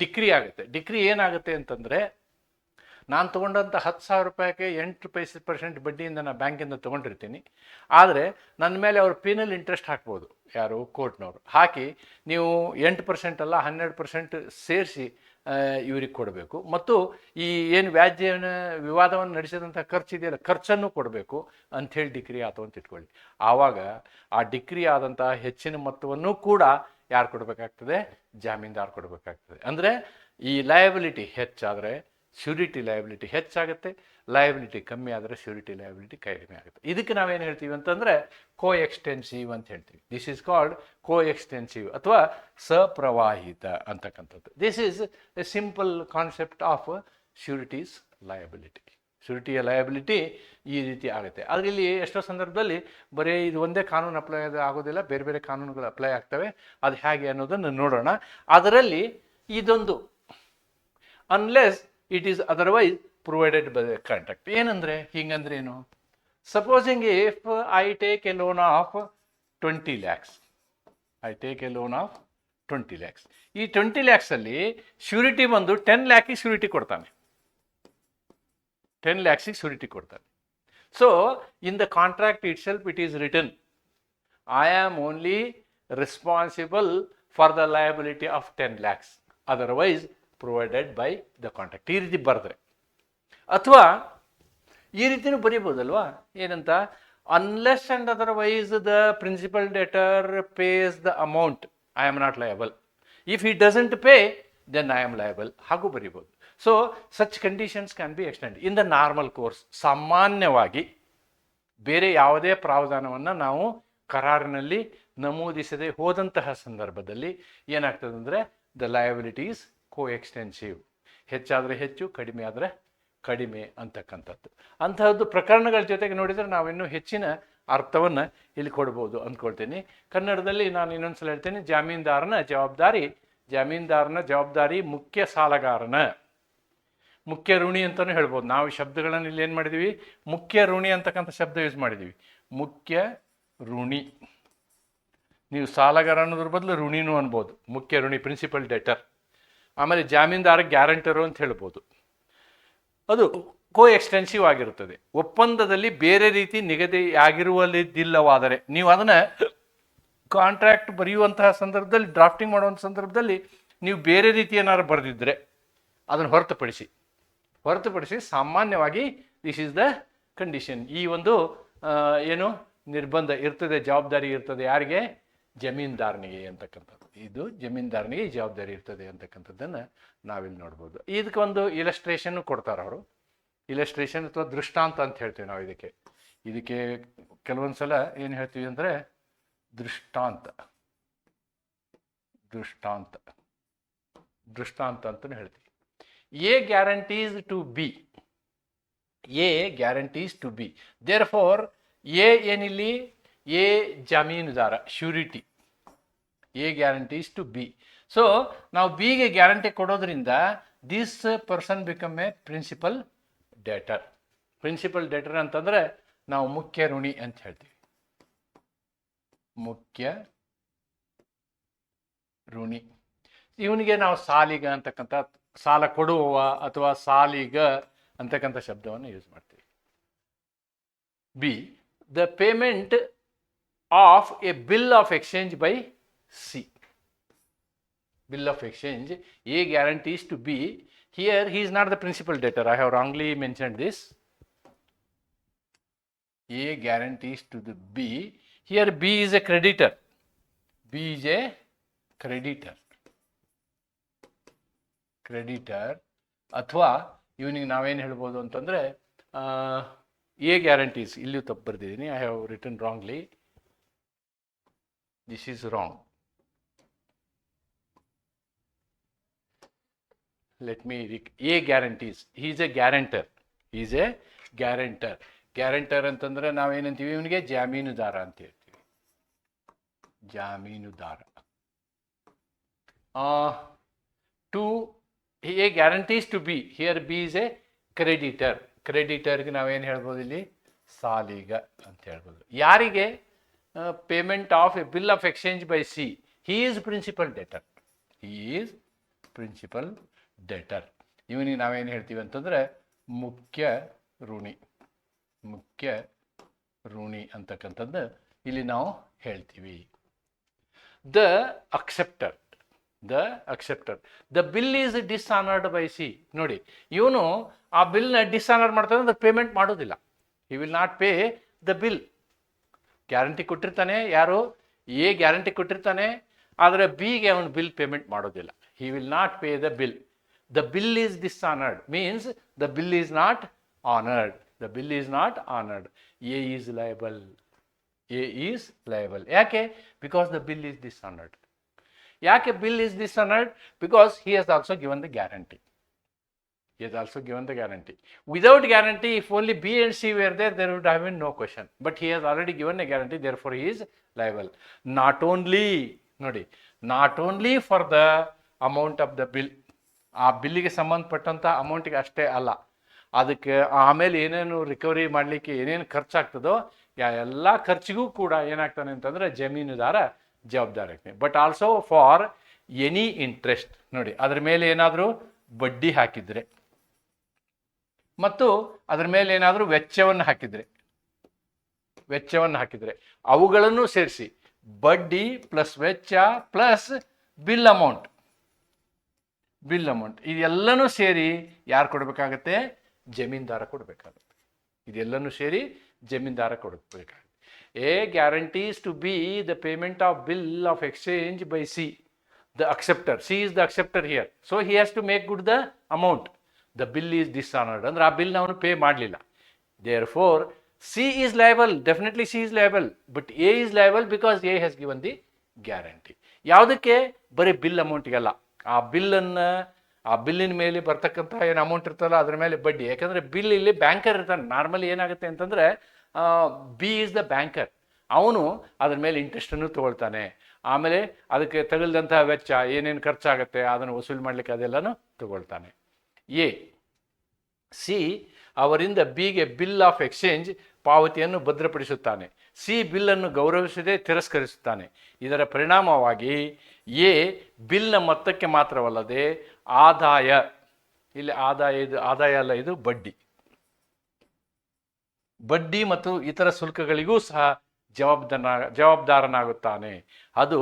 ಡಿಕ್ರಿ ಆಗುತ್ತೆ. ಡಿಕ್ರಿ ಏನಾಗುತ್ತೆ ಅಂತಂದರೆ, ನಾನು ತೊಗೊಂಡಂಥ 10,000 ರೂಪಾಯಿಗೆ 8% ಬಡ್ಡಿಯಿಂದ ನಾನು ಬ್ಯಾಂಕಿಂದ ತೊಗೊಂಡಿರ್ತೀನಿ. ಆದರೆ ನನ್ನ ಮೇಲೆ ಅವರು ಪೀನಲ್ ಇಂಟ್ರೆಸ್ಟ್ ಹಾಕ್ಬೋದು, ಯಾರು? ಕೋರ್ಟ್ನವರು ಹಾಕಿ ನೀವು 8% ಅಲ್ಲ 12% ಸೇರಿಸಿ ಇವ್ರಿಗೆ ಕೊಡಬೇಕು. ಮತ್ತು ಈ ಏನು ವ್ಯಾಜ್ಯನ ವಿವಾದವನ್ನು ನಡೆಸಿದಂಥ ಖರ್ಚಿದೆಯಲ್ಲ, ಖರ್ಚನ್ನು ಕೊಡಬೇಕು ಅಂಥೇಳಿ ಡಿಕ್ರಿ ಆತು ಅಂತ ಇಟ್ಕೊಳ್ಳಿ. ಆವಾಗ ಆ ಡಿಕ್ರಿ ಆದಂತಹ ಹೆಚ್ಚಿನ ಮೊತ್ತವನ್ನು ಕೂಡ ಯಾರು ಕೊಡಬೇಕಾಗ್ತದೆ? ಜಾಮೀನ್ದಾರ್ ಕೊಡಬೇಕಾಗ್ತದೆ. ಅಂದರೆ ಈ ಲಯಬಿಲಿಟಿ ಹೆಚ್ಚಾದರೆ ಶ್ಯೂರಿಟಿ ಲಯಬಿಲಿಟಿ ಹೆಚ್ಚಾಗುತ್ತೆ, ಲಯಬಿಲಿಟಿ ಕಮ್ಮಿ ಆದರೆ ಶ್ಯೂರಿಟಿ ಲಯಬಿಲಿಟಿ ಕಡಿಮೆ ಆಗುತ್ತೆ. ಇದಕ್ಕೆ ನಾವೇನು ಹೇಳ್ತೀವಿ ಅಂತಂದರೆ ಕೋ ಎಕ್ಸ್ಟೆನ್ಸಿವ್ ಅಂತ ಹೇಳ್ತೀವಿ. This is called co extensive ಅಥವಾ ಸಪ್ರವಾಹಿತ ಅಂತಕ್ಕಂಥದ್ದು. This is a simple concept of surety's liability. ಶ್ಯೂರಿಟಿಯ ಲಯಬಿಲಿಟಿ ಈ ರೀತಿ ಆಗುತ್ತೆ. ಆದರೆ ಇಲ್ಲಿ ಎಷ್ಟೋ ಸಂದರ್ಭದಲ್ಲಿ ಬರೀ ಇದು ಒಂದೇ ಕಾನೂನು ಅಪ್ಲೈ ಆಗೋದಿಲ್ಲ, ಬೇರೆ ಬೇರೆ ಕಾನೂನುಗಳು ಅಪ್ಲೈ ಆಗ್ತವೆ. ಅದು ಹೇಗೆ ಅನ್ನೋದನ್ನು ನೋಡೋಣ. ಅದರಲ್ಲಿ ಇದೊಂದು, unless it is otherwise provided by the contract. ಏನಂದರೆ, ಹಿಂಗಂದ್ರೆ ಏನು? Supposing if I take A loan of 20 lakhs, I take A loan of 20 lakhs. ಈ 20 lakhsಲ್ಲಿ ಶ್ಯೂರಿಟಿ ಬಂದು 10 lakhಗೆ ಶ್ಯೂರಿಟಿ ಕೊಡ್ತಾನೆ. 10 lakhsಗೆ ಶ್ಯೂರಿಟಿ ಕೊಡ್ತಾನೆ. So in the contract itself it is written, I am only responsible for the liability of 10 lakhs, otherwise provided by the contract. ಈ ರೀತಿ ಬರೆದ್ರೆ, ಅಥವಾ ಈ ರೀತಿನೂ ಬರೀಬೋದಲ್ವಾ? ಏನಂತ? Unless and otherwise the principal debtor pays the amount, I am not liable. If he doesn't pay then I am liable, ಹಾಗೂ ಬರೀಬೋದು. So such conditions can be extend in the normal course. ಸಾಮಾನ್ಯವಾಗಿ ಬೇರೆ ಯಾವುದೇ ಪ್ರಾವಧಾನವನ್ನು ನಾವು ಕರಾರಿನಲ್ಲಿ ನಮೂದಿಸದೆ ಹೋದಂತಹ ಸಂದರ್ಭದಲ್ಲಿ ಏನಾಗ್ತದೆ ಅಂದರೆ ದ ಲಯಬಿಲಿಟೀಸ್ ಕೋ ಎಕ್ಸ್ಟೆನ್ಸಿವ್. ಹೆಚ್ಚಾದರೆ ಹೆಚ್ಚು, ಕಡಿಮೆ ಆದರೆ ಕಡಿಮೆ ಅಂತಕ್ಕಂಥದ್ದು. ಅಂತಹದ್ದು ಪ್ರಕರಣಗಳ ಜೊತೆಗೆ ನೋಡಿದರೆ ನಾವಿನ್ನೂ ಹೆಚ್ಚಿನ ಅರ್ಥವನ್ನು ಇಲ್ಲಿ ಕೊಡ್ಬೋದು ಅಂದ್ಕೊಳ್ತೀನಿ. ಕನ್ನಡದಲ್ಲಿ ನಾನು ಇನ್ನೊಂದ್ಸಲ ಹೇಳ್ತೀನಿ, ಜಾಮೀನ್ದಾರನ ಜವಾಬ್ದಾರಿ ಮುಖ್ಯ ಸಾಲಗಾರನ, ಮುಖ್ಯ ಋಣಿ ಅಂತಲೂ ಹೇಳ್ಬೋದು. ನಾವು ಶಬ್ದಗಳನ್ನು ಇಲ್ಲಿ ಏನು ಮಾಡಿದ್ದೀವಿ, ಮುಖ್ಯ ಋಣಿ ಅಂತಕ್ಕಂಥ ಶಬ್ದ ಯೂಸ್ ಮಾಡಿದ್ದೀವಿ. ಮುಖ್ಯ ಋಣಿ, ನೀವು ಸಾಲಗಾರ ಅನ್ನೋದ್ರ ಬದಲು ಋಣಿನೂ ಅನ್ಬೋದು. ಮುಖ್ಯ ಋಣಿ, ಪ್ರಿನ್ಸಿಪಲ್ ಡೆಟರ್. ಆಮೇಲೆ ಜಾಮೀನ್ದಾರ ಗ್ಯಾರಂಟರು ಅಂತ ಹೇಳ್ಬೋದು. ಅದು ಕೋ ಎಕ್ಸ್ಟೆನ್ಸಿವ್ ಆಗಿರುತ್ತದೆ. ಒಪ್ಪಂದದಲ್ಲಿ ಬೇರೆ ರೀತಿ ನಿಗದಿಯಾಗಿರುವುದಿಲ್ಲವಾದರೆ, ನೀವು ಅದನ್ನು ಕಾಂಟ್ರಾಕ್ಟ್ ಬರೆಯುವಂತಹ ಸಂದರ್ಭದಲ್ಲಿ, ಡ್ರಾಫ್ಟಿಂಗ್ ಮಾಡುವಂಥ ಸಂದರ್ಭದಲ್ಲಿ ನೀವು ಬೇರೆ ರೀತಿ ಏನಾದ್ರು ಬರೆದಿದ್ದರೆ ಅದನ್ನು ಹೊರತುಪಡಿಸಿ ಸಾಮಾನ್ಯವಾಗಿ ದಿಸ್ ಈಸ್ ದ ಕಂಡೀಷನ್. ಈ ಒಂದು ಏನು ನಿರ್ಬಂಧ ಇರ್ತದೆ, ಜವಾಬ್ದಾರಿ ಇರ್ತದೆ. ಯಾರಿಗೆ? ಜಮೀನ್ದಾರನಿಗೆ ಅಂತಕ್ಕಂಥದ್ದು. ಇದು ಜಮೀನ್ದಾರನಿಗೆ ಜವಾಬ್ದಾರಿ ಇರ್ತದೆ ಅಂತಕ್ಕಂಥದ್ದನ್ನು ನಾವಿಲ್ಲಿ ನೋಡ್ಬೋದು. ಇದಕ್ಕೊಂದು ಇಲಸ್ಟ್ರೇಷನ್ ಕೊಡ್ತಾರೆ ಅವರು. ಇಲಸ್ಟ್ರೇಷನ್ ಅಥವಾ ದೃಷ್ಟಾಂತ ಅಂತ ಹೇಳ್ತೀವಿ ನಾವು ಇದಕ್ಕೆ ಕೆಲವೊಂದು ಸಲ ಏನು ಹೇಳ್ತೀವಿ ಅಂದರೆ ದೃಷ್ಟಾಂತ ಅಂತಲೂ ಹೇಳ್ತೀವಿ. A guarantees to B, therefore A ಏನಿಲ್ಲಿ, ಎ ಜಾಮೀನುದಾರ, surety. A guarantees to B. So ನಾವು ಬಿಗೆ ಗ್ಯಾರಂಟಿ ಕೊಡೋದ್ರಿಂದ this person become a principal debtor ಅಂತಂದ್ರೆ ನಾವು ಮುಖ್ಯ ಋಣಿ ಅಂತ ಹೇಳ್ತೀವಿ. ಮುಖ್ಯ ಋಣಿ. ಇವನಿಗೆ ನಾವು ಸಾಲಿಗ ಅಂತಕ್ಕಂಥ, ಸಾಲ ಕೊಡುವವ ಅಥವಾ ಸಾಲಿಗ ಅಂತಕ್ಕಂಥ ಶಬ್ದವನ್ನು ಯೂಸ್ ಮಾಡ್ತೀವಿ. B, the payment of a bill of exchange by C. Bill of exchange, A guarantees to B. Here he is not the principal debtor. I have wrongly mentioned this. A guarantees to the B. Here B is a creditor. ಅಥವಾ ಇವನಿಗೆ ನಾವೇನು ಹೇಳ್ಬೋದು ಅಂತಂದರೆ A guarantees. ಇಲ್ಲಿಯೂ ತಪ್ಪು ಬರೆದಿದ್ದೀನಿ. I have written wrongly. This is wrong. Let me A guarantees. He is a guarantor. Guarantor ಅಂತಂದ್ರೆ ನಾವೇನಂತೀವಿ, ಇವನಿಗೆ ಜಾಮೀನುದಾರ ಅಂತ ಹೇಳ್ತೀವಿ. ಜಾಮೀನುದಾರ. To A guarantees to B. Here B is a creditor. ಕ್ರೆಡಿಟರ್ಗೆ ನಾವೇನು ಹೇಳ್ಬೋದು ಇಲ್ಲಿ, ಸಾಲಿಗ ಅಂತ ಹೇಳ್ಬೋದು. ಯಾರಿಗೆ? Payment of a bill of exchange by C. He is principal debtor. ಇವನಿಗೆ ನಾವೇನು ಹೇಳ್ತೀವಿ ಅಂತಂದರೆ ಮುಖ್ಯ ಋಣಿ ಅಂತಕ್ಕಂಥದ್ದು ಇಲ್ಲಿ ನಾವು ಹೇಳ್ತೀವಿ. The acceptor. The bill is dishonoured by C. ನೋಡಿ, ಇವನು ಆ ಬಿಲ್ನ ಡಿಸ್ಆನರ್ ಮಾಡ್ತಾನೆ, ಅದು ಪೇಮೆಂಟ್ ಮಾಡೋದಿಲ್ಲ. He will not pay the bill. Guarantee ಕೊಟ್ಟಿರ್ತಾನೆ, ಯಾರು? ಎ ಗ್ಯಾರಂಟಿ ಕೊಟ್ಟಿರ್ತಾನೆ, ಆದರೆ ಬಿಗೆ ಅವನು ಬಿಲ್ ಪೇಮೆಂಟ್ ಮಾಡೋದಿಲ್ಲ. He will not pay the bill. The bill is dishonored means the bill is not honored. A is liable. ಯಾಕೆ? Because the bill is dishonored. ಯಾಕೆ bill is dishonored? Because he has also given the guarantee. Without guarantee, if only B and C were there, there would have been no question. But he has already given a guarantee, therefore he is liable. Not only for the amount of the bill. ಆ ಬಿಲ್ಲಿಗೆ ಸಂಬಂಧಪಟ್ಟಂಥ ಅಮೌಂಟಿಗೆ ಅಷ್ಟೇ ಅಲ್ಲ, ಅದಕ್ಕೆ ಆಮೇಲೆ ಏನೇನು recovery ಮಾಡಲಿಕ್ಕೆ ಏನೇನು ಖರ್ಚಾಗ್ತದೋ ಎಲ್ಲ ಖರ್ಚಿಗೂ ಕೂಡ ಏನಾಗ್ತಾನೆ ಅಂತಂದರೆ ಜಮೀನುದಾರ ಜವಾಬ್ದಾರಿ ಆಗ್ತಾನೆ. But also for any interest. ನೋಡಿ, ಅದ್ರ ಮೇಲೆ ಏನಾದರೂ ಬಡ್ಡಿ ಹಾಕಿದರೆ ಮತ್ತು ಅದ್ರ ಮೇಲೆ ಏನಾದರೂ ವೆಚ್ಚವನ್ನು ಹಾಕಿದರೆ ಅವುಗಳನ್ನು ಸೇರಿಸಿ ಬಡ್ಡಿ ಪ್ಲಸ್ ವೆಚ್ಚ ಪ್ಲಸ್ ಬಿಲ್ ಅಮೌಂಟ್ ಇದೆಲ್ಲನೂ ಸೇರಿ ಯಾರು ಕೊಡಬೇಕಾಗತ್ತೆ? ಜಮೀನ್ದಾರ ಕೊಡಬೇಕಾಗುತ್ತೆ. A guarantees to B the payment of bill of exchange by C. The acceptor, C is the acceptor here. So he has to make good the amount. The bill is dishonoured ಅಂದ್ರೆ ಆ ಬಿಲ್ನ ಅವನು pay ಮಾಡಲಿಲ್ಲ. Therefore C is liable. Definitely C is liable, but A is liable because A has given the guarantee. ಯಾವುದಕ್ಕೆ? ಬರೀ bill ಅಮೌಂಟಿಗೆಲ್ಲ. ಆ ಬಿಲ್ಲಿನ ಮೇಲೆ ಬರ್ತಕ್ಕಂಥ ಏನು ಅಮೌಂಟ್ ಇರ್ತಲ್ಲ ಅದ್ರ ಮೇಲೆ ಬಡ್ಡಿ. ಯಾಕಂದರೆ ಬಿಲ್ ಇಲ್ಲಿ ಬ್ಯಾಂಕರ್ ಇರ್ತಾನೆ. ನಾರ್ಮಲಿ ಏನಾಗುತ್ತೆ ಅಂತಂದರೆ ಬಿ ಈಸ್ ದ ಬ್ಯಾಂಕರ್, ಅವನು ಅದ್ರ ಮೇಲೆ ಇಂಟ್ರೆಸ್ಟನ್ನು ತೊಗೊಳ್ತಾನೆ, ಆಮೇಲೆ ಅದಕ್ಕೆ ತಗಲ್ದಂತಹ ವೆಚ್ಚ ಏನೇನು ಖರ್ಚಾಗುತ್ತೆ ಅದನ್ನು ವಸೂಲಿ ಮಾಡಲಿಕ್ಕೆ ಅದೆಲ್ಲನೂ ತಗೊಳ್ತಾನೆ. ಎ ಸಿ ಅವರಿಂದ ಬಿಗೆ ಬಿಲ್ ಆಫ್ ಎಕ್ಸ್ಚೇಂಜ್ ಪಾವತಿಯನ್ನು ಭದ್ರಪಡಿಸುತ್ತಾನೆ. ಸಿ ಬಿಲ್ಲನ್ನು ಗೌರವಿಸದೆ ತಿರಸ್ಕರಿಸುತ್ತಾನೆ. ಇದರ ಪರಿಣಾಮವಾಗಿ ಎ ಬಿಲ್ನ ಮೊತ್ತಕ್ಕೆ ಮಾತ್ರವಲ್ಲದೆ ಆದಾಯ, ಇಲ್ಲಿ ಆದಾಯ ಅಲ್ಲ, ಇದು ಬಡ್ಡಿ ಮತ್ತು ಇತರ ಶುಲ್ಕಗಳಿಗೂ ಸಹ ಜವಾಬ್ದಾರನಾಗುತ್ತಾನೆ. ಅದು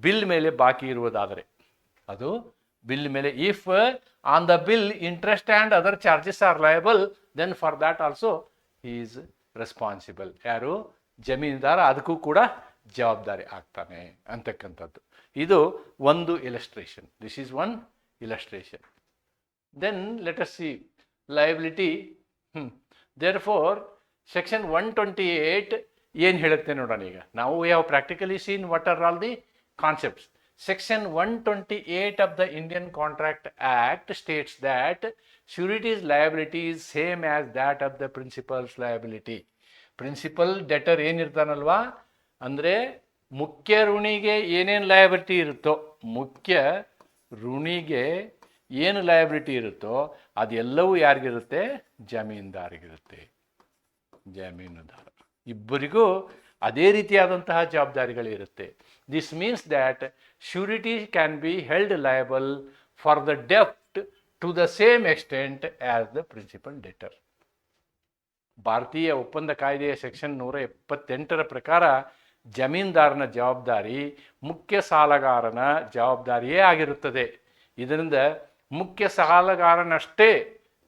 ಬಿಲ್ ಮೇಲೆ ಬಾಕಿ ಇರುವುದಾದರೆ, ಅದು ಬಿಲ್ ಮೇಲೆ, if on the bill interest and other charges are liable then for that also he is responsible. ಯಾರು? ಜಮೀನ್ದಾರ ಅದಕ್ಕೂ ಕೂಡ ಜವಾಬ್ದಾರಿ ಆಗ್ತಾನೆ ಅಂತಕ್ಕಂಥದ್ದು. ಇದು ಒಂದು illustration. This is one illustration. Then let us see liability. Therefore section 128 ಏನು ಹೇಳುತ್ತೆ ನೋಡೋಣ. ಈಗ ನಾವು we have practically seen what are all the concepts. Section 128 of the Indian Contract Act states that surety's liability is same as that of the principal's liability. Principal debtor ಏನಿರ್ತಾನಲ್ವಾ, ಅಂದರೆ ಮುಖ್ಯ ಋಣಿಗೆ ಏನೇನು liability ಇರುತ್ತೋ, ಮುಖ್ಯ ಋಣಿಗೆ ಏನು ಲಯಬಿಲಿಟಿ ಇರುತ್ತೋ ಅದೆಲ್ಲವೂ ಯಾರಿಗಿರುತ್ತೆ? ಜಮೀನ್ದಾರಿಗಿರುತ್ತೆ. ಜಮೀನುದಾರ ಇಬ್ಬರಿಗೂ ಅದೇ ರೀತಿಯಾದಂತಹ ಜವಾಬ್ದಾರಿಗಳಿರುತ್ತೆ. This means that surety can be held liable for the debt to the same extent as the principal debtor. ಭಾರತೀಯ ಒಪ್ಪಂದ ಕಾಯ್ದೆಯ ಸೆಕ್ಷನ್ 178 ಪ್ರಕಾರ ಜಮೀನ್ದಾರನ ಜವಾಬ್ದಾರಿ ಮುಖ್ಯ ಸಾಲಗಾರನ ಜವಾಬ್ದಾರಿಯೇ ಆಗಿರುತ್ತದೆ. ಇದರಿಂದ ಮುಖ್ಯ ಸಾಲಗಾರನಷ್ಟೇ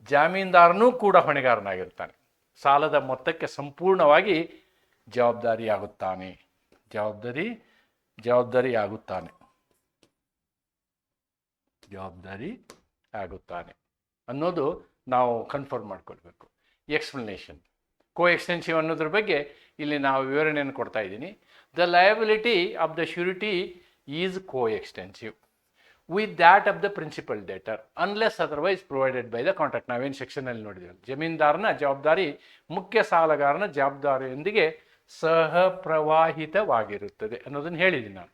ಜಾಮೀನ್ದಾರನೂ ಕೂಡ ಹೊಣೆಗಾರನಾಗಿರ್ತಾನೆ. ಸಾಲದ ಮೊತ್ತಕ್ಕೆ ಸಂಪೂರ್ಣವಾಗಿ ಜವಾಬ್ದಾರಿಯಾಗುತ್ತಾನೆ ಅನ್ನೋದು ನಾವು ಕನ್ಫರ್ಮ್ ಮಾಡ್ಕೊಳ್ಬೇಕು. ಎಕ್ಸ್ಪ್ಲನೇಷನ್, ಕೋ ಎಕ್ಸ್ಟೆನ್ಸಿವ್ ಅನ್ನೋದ್ರ ಬಗ್ಗೆ ಇಲ್ಲಿ ನಾವು ವಿವರಣೆಯನ್ನು ಕೊಡ್ತಾ ಇದ್ದೀನಿ. The liability of the surety is co extensive with that of the principal debtor unless otherwise provided by the contract. ನಾವೇನು ಸೆಕ್ಷನಲ್ಲಿ ನೋಡಿದ್ದೀವಿ, ಜಮೀನ್ದಾರನ ಜವಾಬ್ದಾರಿ ಮುಖ್ಯ ಸಾಲಗಾರನ ಜವಾಬ್ದಾರಿಯೊಂದಿಗೆ ಸಹಪ್ರವಾಹಿತವಾಗಿರುತ್ತದೆ ಅನ್ನೋದನ್ನು ಹೇಳಿದ್ದೀನಿ ನಾನು.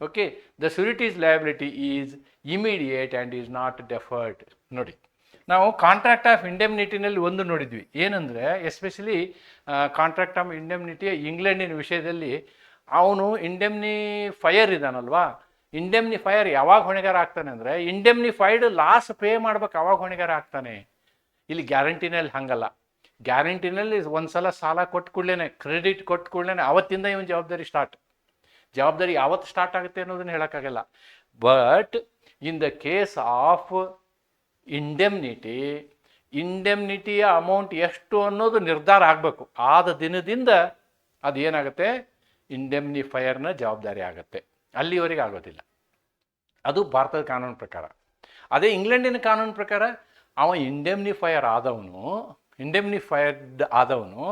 Okay, the surety's liability is immediate and is not deferred. ನೋಡಿ, ನಾವು ಕಾಂಟ್ರಾಕ್ಟ್ ಆಫ್ ಇಂಡೆಮ್ನಿಟಿನಲ್ಲಿ ಒಂದು ನೋಡಿದ್ವಿ. ಏನಂದರೆ ಎಸ್ಪೆಷಲಿ ಕಾಂಟ್ರಾಕ್ಟ್ ಆಫ್ ಇಂಡೆಮ್ನಿಟಿಯ ಇಂಗ್ಲೆಂಡಿನ ವಿಷಯದಲ್ಲಿ ಅವನು ಇಂಡೆಮ್ನಿಫೈಯರ್ ಇದ್ದಾನಲ್ವಾ, ಇಂಡೆಮ್ನಿಫೈಯರ್ ಯಾವಾಗ ಹೊಣೆಗಾರ ಆಗ್ತಾನೆ ಅಂದರೆ ಇಂಡೆಮ್ನಿಫೈಡ್ ಲಾಸ್ ಪೇ ಮಾಡ್ಬೇಕು, ಅವಾಗ ಹೊಣೆಗಾರ ಆಗ್ತಾನೆ. ಇಲ್ಲಿ ಗ್ಯಾರಂಟಿನಲ್ಲಿ ಹಂಗಲ್ಲ. ಗ್ಯಾರಂಟಿನಲ್ಲಿ ಒಂದು ಸಲ ಸಾಲ ಕೊಟ್ಟು ಕೂಡಲೇ, ಕ್ರೆಡಿಟ್ ಕೊಟ್ಟು ಕೂಡಲೇ ಅವತ್ತಿಂದ ಇವನು ಜವಾಬ್ದಾರಿ ಯಾವತ್ತು ಸ್ಟಾರ್ಟ್ ಆಗುತ್ತೆ ಅನ್ನೋದನ್ನು ಹೇಳೋಕ್ಕಾಗಲ್ಲ. But in the case of ಇಂಡೆಮ್ನಿಟಿಯ ಅಮೌಂಟ್ ಎಷ್ಟು ಅನ್ನೋದು ನಿರ್ಧಾರ ಆಗಬೇಕು. ಆದ ದಿನದಿಂದ ಅದು ಏನಾಗುತ್ತೆ, ಇಂಡೆಮ್ನಿಫೈಯರ್ನ ಜವಾಬ್ದಾರಿ ಆಗುತ್ತೆ. ಅಲ್ಲಿವರೆಗೆ ಆಗೋದಿಲ್ಲ. ಅದು ಭಾರತದ ಕಾನೂನು ಪ್ರಕಾರ. ಅದೇ ಇಂಗ್ಲೆಂಡಿನ ಕಾನೂನು ಪ್ರಕಾರ ಅವ ಇಂಡೆಮ್ನಿಫೈಡ್ ಆದವನು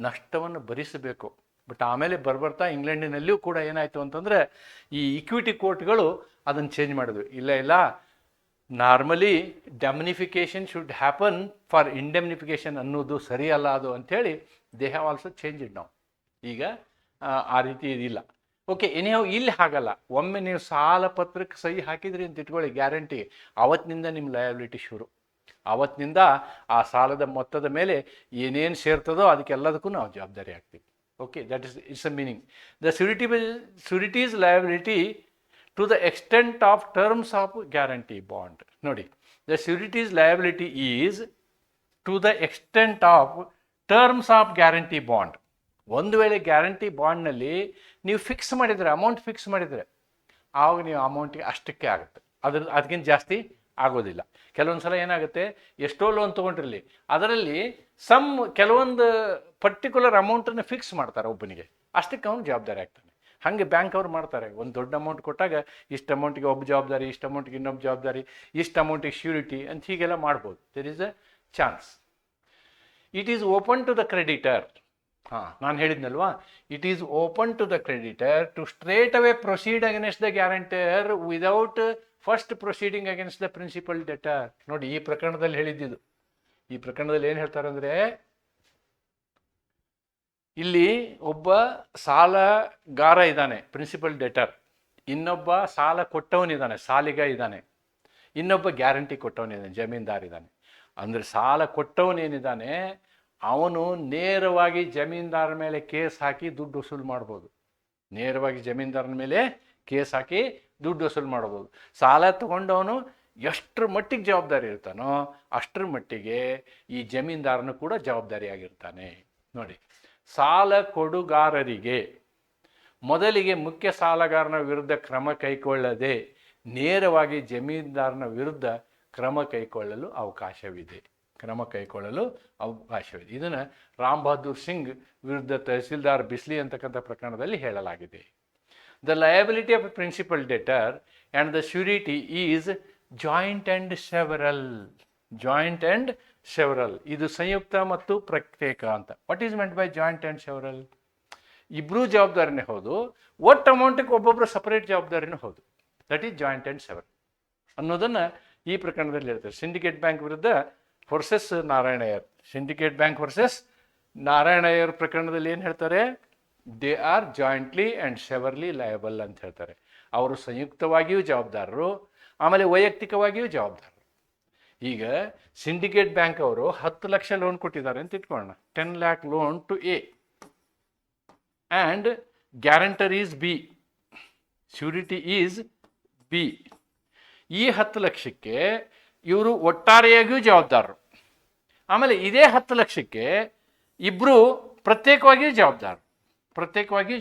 ನಷ್ಟವನ್ನು ಭರಿಸಬೇಕು. ಬಟ್ ಆಮೇಲೆ ಬರ್ತಾ ಇಂಗ್ಲೆಂಡಿನಲ್ಲಿಯೂ ಕೂಡ ಏನಾಯಿತು ಅಂತಂದರೆ ಈ ಇಕ್ವಿಟಿ ಕೋರ್ಟ್ಗಳು ಅದನ್ನು ಚೇಂಜ್ ಮಾಡಿದ್ವು. ಇಲ್ಲ, normally indemnification should happen for indemnification ಅನ್ನೋದು ಸರಿಯಲ್ಲ ಅದು ಅಂಥೇಳಿ they have also change it ನಾವು. ಈಗ ಆ ರೀತಿ ಇದಿಲ್ಲ. ಓಕೆ, ಎನಿಹೌ ಇಲ್ಲಿ ಹಾಗಲ್ಲ. ಒಮ್ಮೆ ನೀವು ಸಾಲ ಪತ್ರಕ್ಕೆ ಸಹಿ ಹಾಕಿದ್ರಿ ಅಂತ ಇಟ್ಕೊಳ್ಳಿ ಗ್ಯಾರಂಟಿ, ಅವತ್ತಿನಿಂದ ನಿಮ್ಮ ಲಯಬಿಲಿಟಿ ಶುರು. ಅವತ್ತಿನಿಂದ ಆ ಸಾಲದ ಮೊತ್ತದ ಮೇಲೆ ಏನೇನು ಸೇರ್ತದೋ ಅದಕ್ಕೆಲ್ಲದಕ್ಕೂ ನಾವು ಜವಾಬ್ದಾರಿ ಆಗ್ತೀವಿ. Okay, that it's a meaning. The surety's liability to the extent of terms of guarantee bond. ನೋಡಿ, the surety's liability is to the extent of terms of guarantee bond. ಒಂದು ವೇಳೆ ಗ್ಯಾರಂಟಿ ಬಾಂಡ್ನಲ್ಲಿ ನೀವು ಅಮೌಂಟ್ ಫಿಕ್ಸ್ ಮಾಡಿದರೆ ಆವಾಗ ನೀವು ಅಮೌಂಟಿಗೆ ಅಷ್ಟಕ್ಕೆ ಆಗುತ್ತೆ, ಅದಕ್ಕಿಂತ ಜಾಸ್ತಿ ಆಗೋದಿಲ್ಲ. ಕೆಲವೊಂದು ಸಲ ಏನಾಗುತ್ತೆ, ಎಷ್ಟೋ ಲೋನ್ ತೊಗೊಂಡಿರಲಿ, ಅದರಲ್ಲಿ ಕೆಲವೊಂದು ಪರ್ಟಿಕ್ಯುಲರ್ ಅಮೌಂಟನ್ನು ಫಿಕ್ಸ್ ಮಾಡ್ತಾರೆ ಒಬ್ಬನಿಗೆ, ಅಷ್ಟಕ್ಕೆ ಅವನು ಜವಾಬ್ದಾರಿ ಆಗ್ತಾನೆ. ಹಾಗೆ ಬ್ಯಾಂಕ್ ಅವ್ರು ಮಾಡ್ತಾರೆ. ಒಂದು ದೊಡ್ಡ ಅಮೌಂಟ್ ಕೊಟ್ಟಾಗ ಇಷ್ಟು ಅಮೌಂಟಿಗೆ ಒಬ್ಬ ಜವಾಬ್ದಾರಿ, ಇಷ್ಟು ಅಮೌಂಟಿಗೆ ಇನ್ನೊಬ್ಬ ಜವಾಬ್ದಾರಿ, ಇಷ್ಟು ಅಮೌಂಟಿಗೆ ಶ್ಯೂರಿಟಿ ಅಂತ ಹೀಗೆಲ್ಲ ಮಾಡ್ಬೋದು. There is a chance. It is open to the creditor. ನಾನು ಹೇಳಿದ್ನಲ್ವಾ, it is open to the creditor to straight away proceed against the guarantor without first proceeding against the principal debtor. ನೋಡಿ, ಈ ಪ್ರಕರಣದಲ್ಲಿ ಹೇಳಿದ್ದು. ಈ ಪ್ರಕರಣದಲ್ಲಿ ಏನು ಹೇಳ್ತಾರೆ ಅಂದರೆ, ಇಲ್ಲಿ ಒಬ್ಬ ಸಾಲಗಾರ ಇದ್ದಾನೆ, ಪ್ರಿನ್ಸಿಪಲ್ ಡೆಟರ್. ಇನ್ನೊಬ್ಬ ಸಾಲ ಕೊಟ್ಟವನಿದ್ದಾನೆ, ಸಾಲಿಗ ಇದ್ದಾನೆ. ಇನ್ನೊಬ್ಬ ಗ್ಯಾರಂಟಿ ಕೊಟ್ಟವನಿದ್ದಾನೆ, ಜಮೀನ್ದಾರ್ ಇದ್ದಾನೆ. ಅಂದರೆ ಸಾಲ ಕೊಟ್ಟವನೇನಿದ್ದಾನೆ ಅವನು ನೇರವಾಗಿ ಜಮೀನ್ದಾರ ಮೇಲೆ ಕೇಸ್ ಹಾಕಿ ದುಡ್ಡು ವಸೂಲು ಮಾಡ್ಬೋದು. ನೇರವಾಗಿ ಜಮೀನ್ದಾರನ ಮೇಲೆ ಕೇಸ್ ಹಾಕಿ ದುಡ್ಡು ವಸೂಲು ಮಾಡ್ಬೋದು. ಸಾಲ ತಗೊಂಡವನು ಎಷ್ಟರ ಮಟ್ಟಿಗೆ ಜವಾಬ್ದಾರಿ ಇರ್ತಾನೋ ಅಷ್ಟರ ಮಟ್ಟಿಗೆ ಈ ಜಮೀನ್ದಾರನು ಕೂಡ ಜವಾಬ್ದಾರಿಯಾಗಿರ್ತಾನೆ. ನೋಡಿ, ಸಾಲ ಕೊಡುಗಾರರಿಗೆ ಮೊದಲಿಗೆ ಮುಖ್ಯ ಸಾಲಗಾರನ ವಿರುದ್ಧ ಕ್ರಮ ಕೈಗೊಳ್ಳದೆ ನೇರವಾಗಿ ಜಮೀನ್ದಾರನ ವಿರುದ್ಧ ಕ್ರಮ ಕೈಗೊಳ್ಳಲು ಅವಕಾಶವಿದೆ. ಇದನ್ನು ರಾಮ್ ಬಹದ್ದೂರ್ ಸಿಂಗ್ ವಿರುದ್ಧ ತಹಸೀಲ್ದಾರ್ ಬಿಸ್ಲಿ ಅಂತಕ್ಕಂಥ ಪ್ರಕರಣದಲ್ಲಿ ಹೇಳಲಾಗಿದೆ. The liability of principal debtor and the surety is joint and several. ಇದು ಸಂಯುಕ್ತ ಮತ್ತು ಪ್ರತ್ಯೇಕ ಅಂತ. What is meant by joint and several? ಇಬ್ಬರೂ ಜವಾಬ್ದಾರಿನೇ ಹೌದು, ಒಟ್ಟು ಅಮೌಂಟಿಗೆ ಒಬ್ಬೊಬ್ಬರು ಸಪರೇಟ್ ಜವಾಬ್ದಾರಿನೂ ಹೌದು. That is joint and several ಅನ್ನೋದನ್ನು ಈ ಪ್ರಕರಣದಲ್ಲಿ ಹೇಳ್ತಾರೆ. ಸಿಂಡಿಕೇಟ್ ಬ್ಯಾಂಕ್ ವಿರುದ್ಧ ವರ್ಸಸ್ ನಾರಾಯಣಯ್ಯರ್. ಸಿಂಡಿಕೇಟ್ ಬ್ಯಾಂಕ್ ವರ್ಸಸ್ ನಾರಾಯಣಯ್ಯರ್ ಪ್ರಕರಣದಲ್ಲಿ ಏನು ಹೇಳ್ತಾರೆ? They are jointly and severally liable ಅಂತ ಹೇಳ್ತಾರೆ. ಅವರು ಸಂಯುಕ್ತವಾಗಿಯೂ ಜವಾಬ್ದಾರರು, ಆಮೇಲೆ ವೈಯಕ್ತಿಕವಾಗಿಯೂ ಜವಾಬ್ದಾರರು. ಈಗ ಸಿಂಡಿಕೇಟ್ ಬ್ಯಾಂಕ್ ಅವರು 10 ಲಕ್ಷ ಲೋನ್ ಕೊಟ್ಟಿದ್ದಾರೆ ಅಂತ ಇಟ್ಕೊಳ್ಳೋಣ. 10 lakh loan to A and guarantor is B, surety is B. ಈ 10 ಲಕ್ಷಕ್ಕೆ ಇವರು ಒಟ್ಟಾರೆಯಾಗಿಯೂ ಜವಾಬ್ದಾರರು. ಆಮೇಲೆ ಇದೇ 10 ಲಕ್ಷಕ್ಕೆ ಇಬ್ಬರು ಪ್ರತ್ಯೇಕವಾಗಿಯೂ ಜವಾಬ್ದಾರರು. ಪ್ರತ್ಯೇಕವಾಗಿ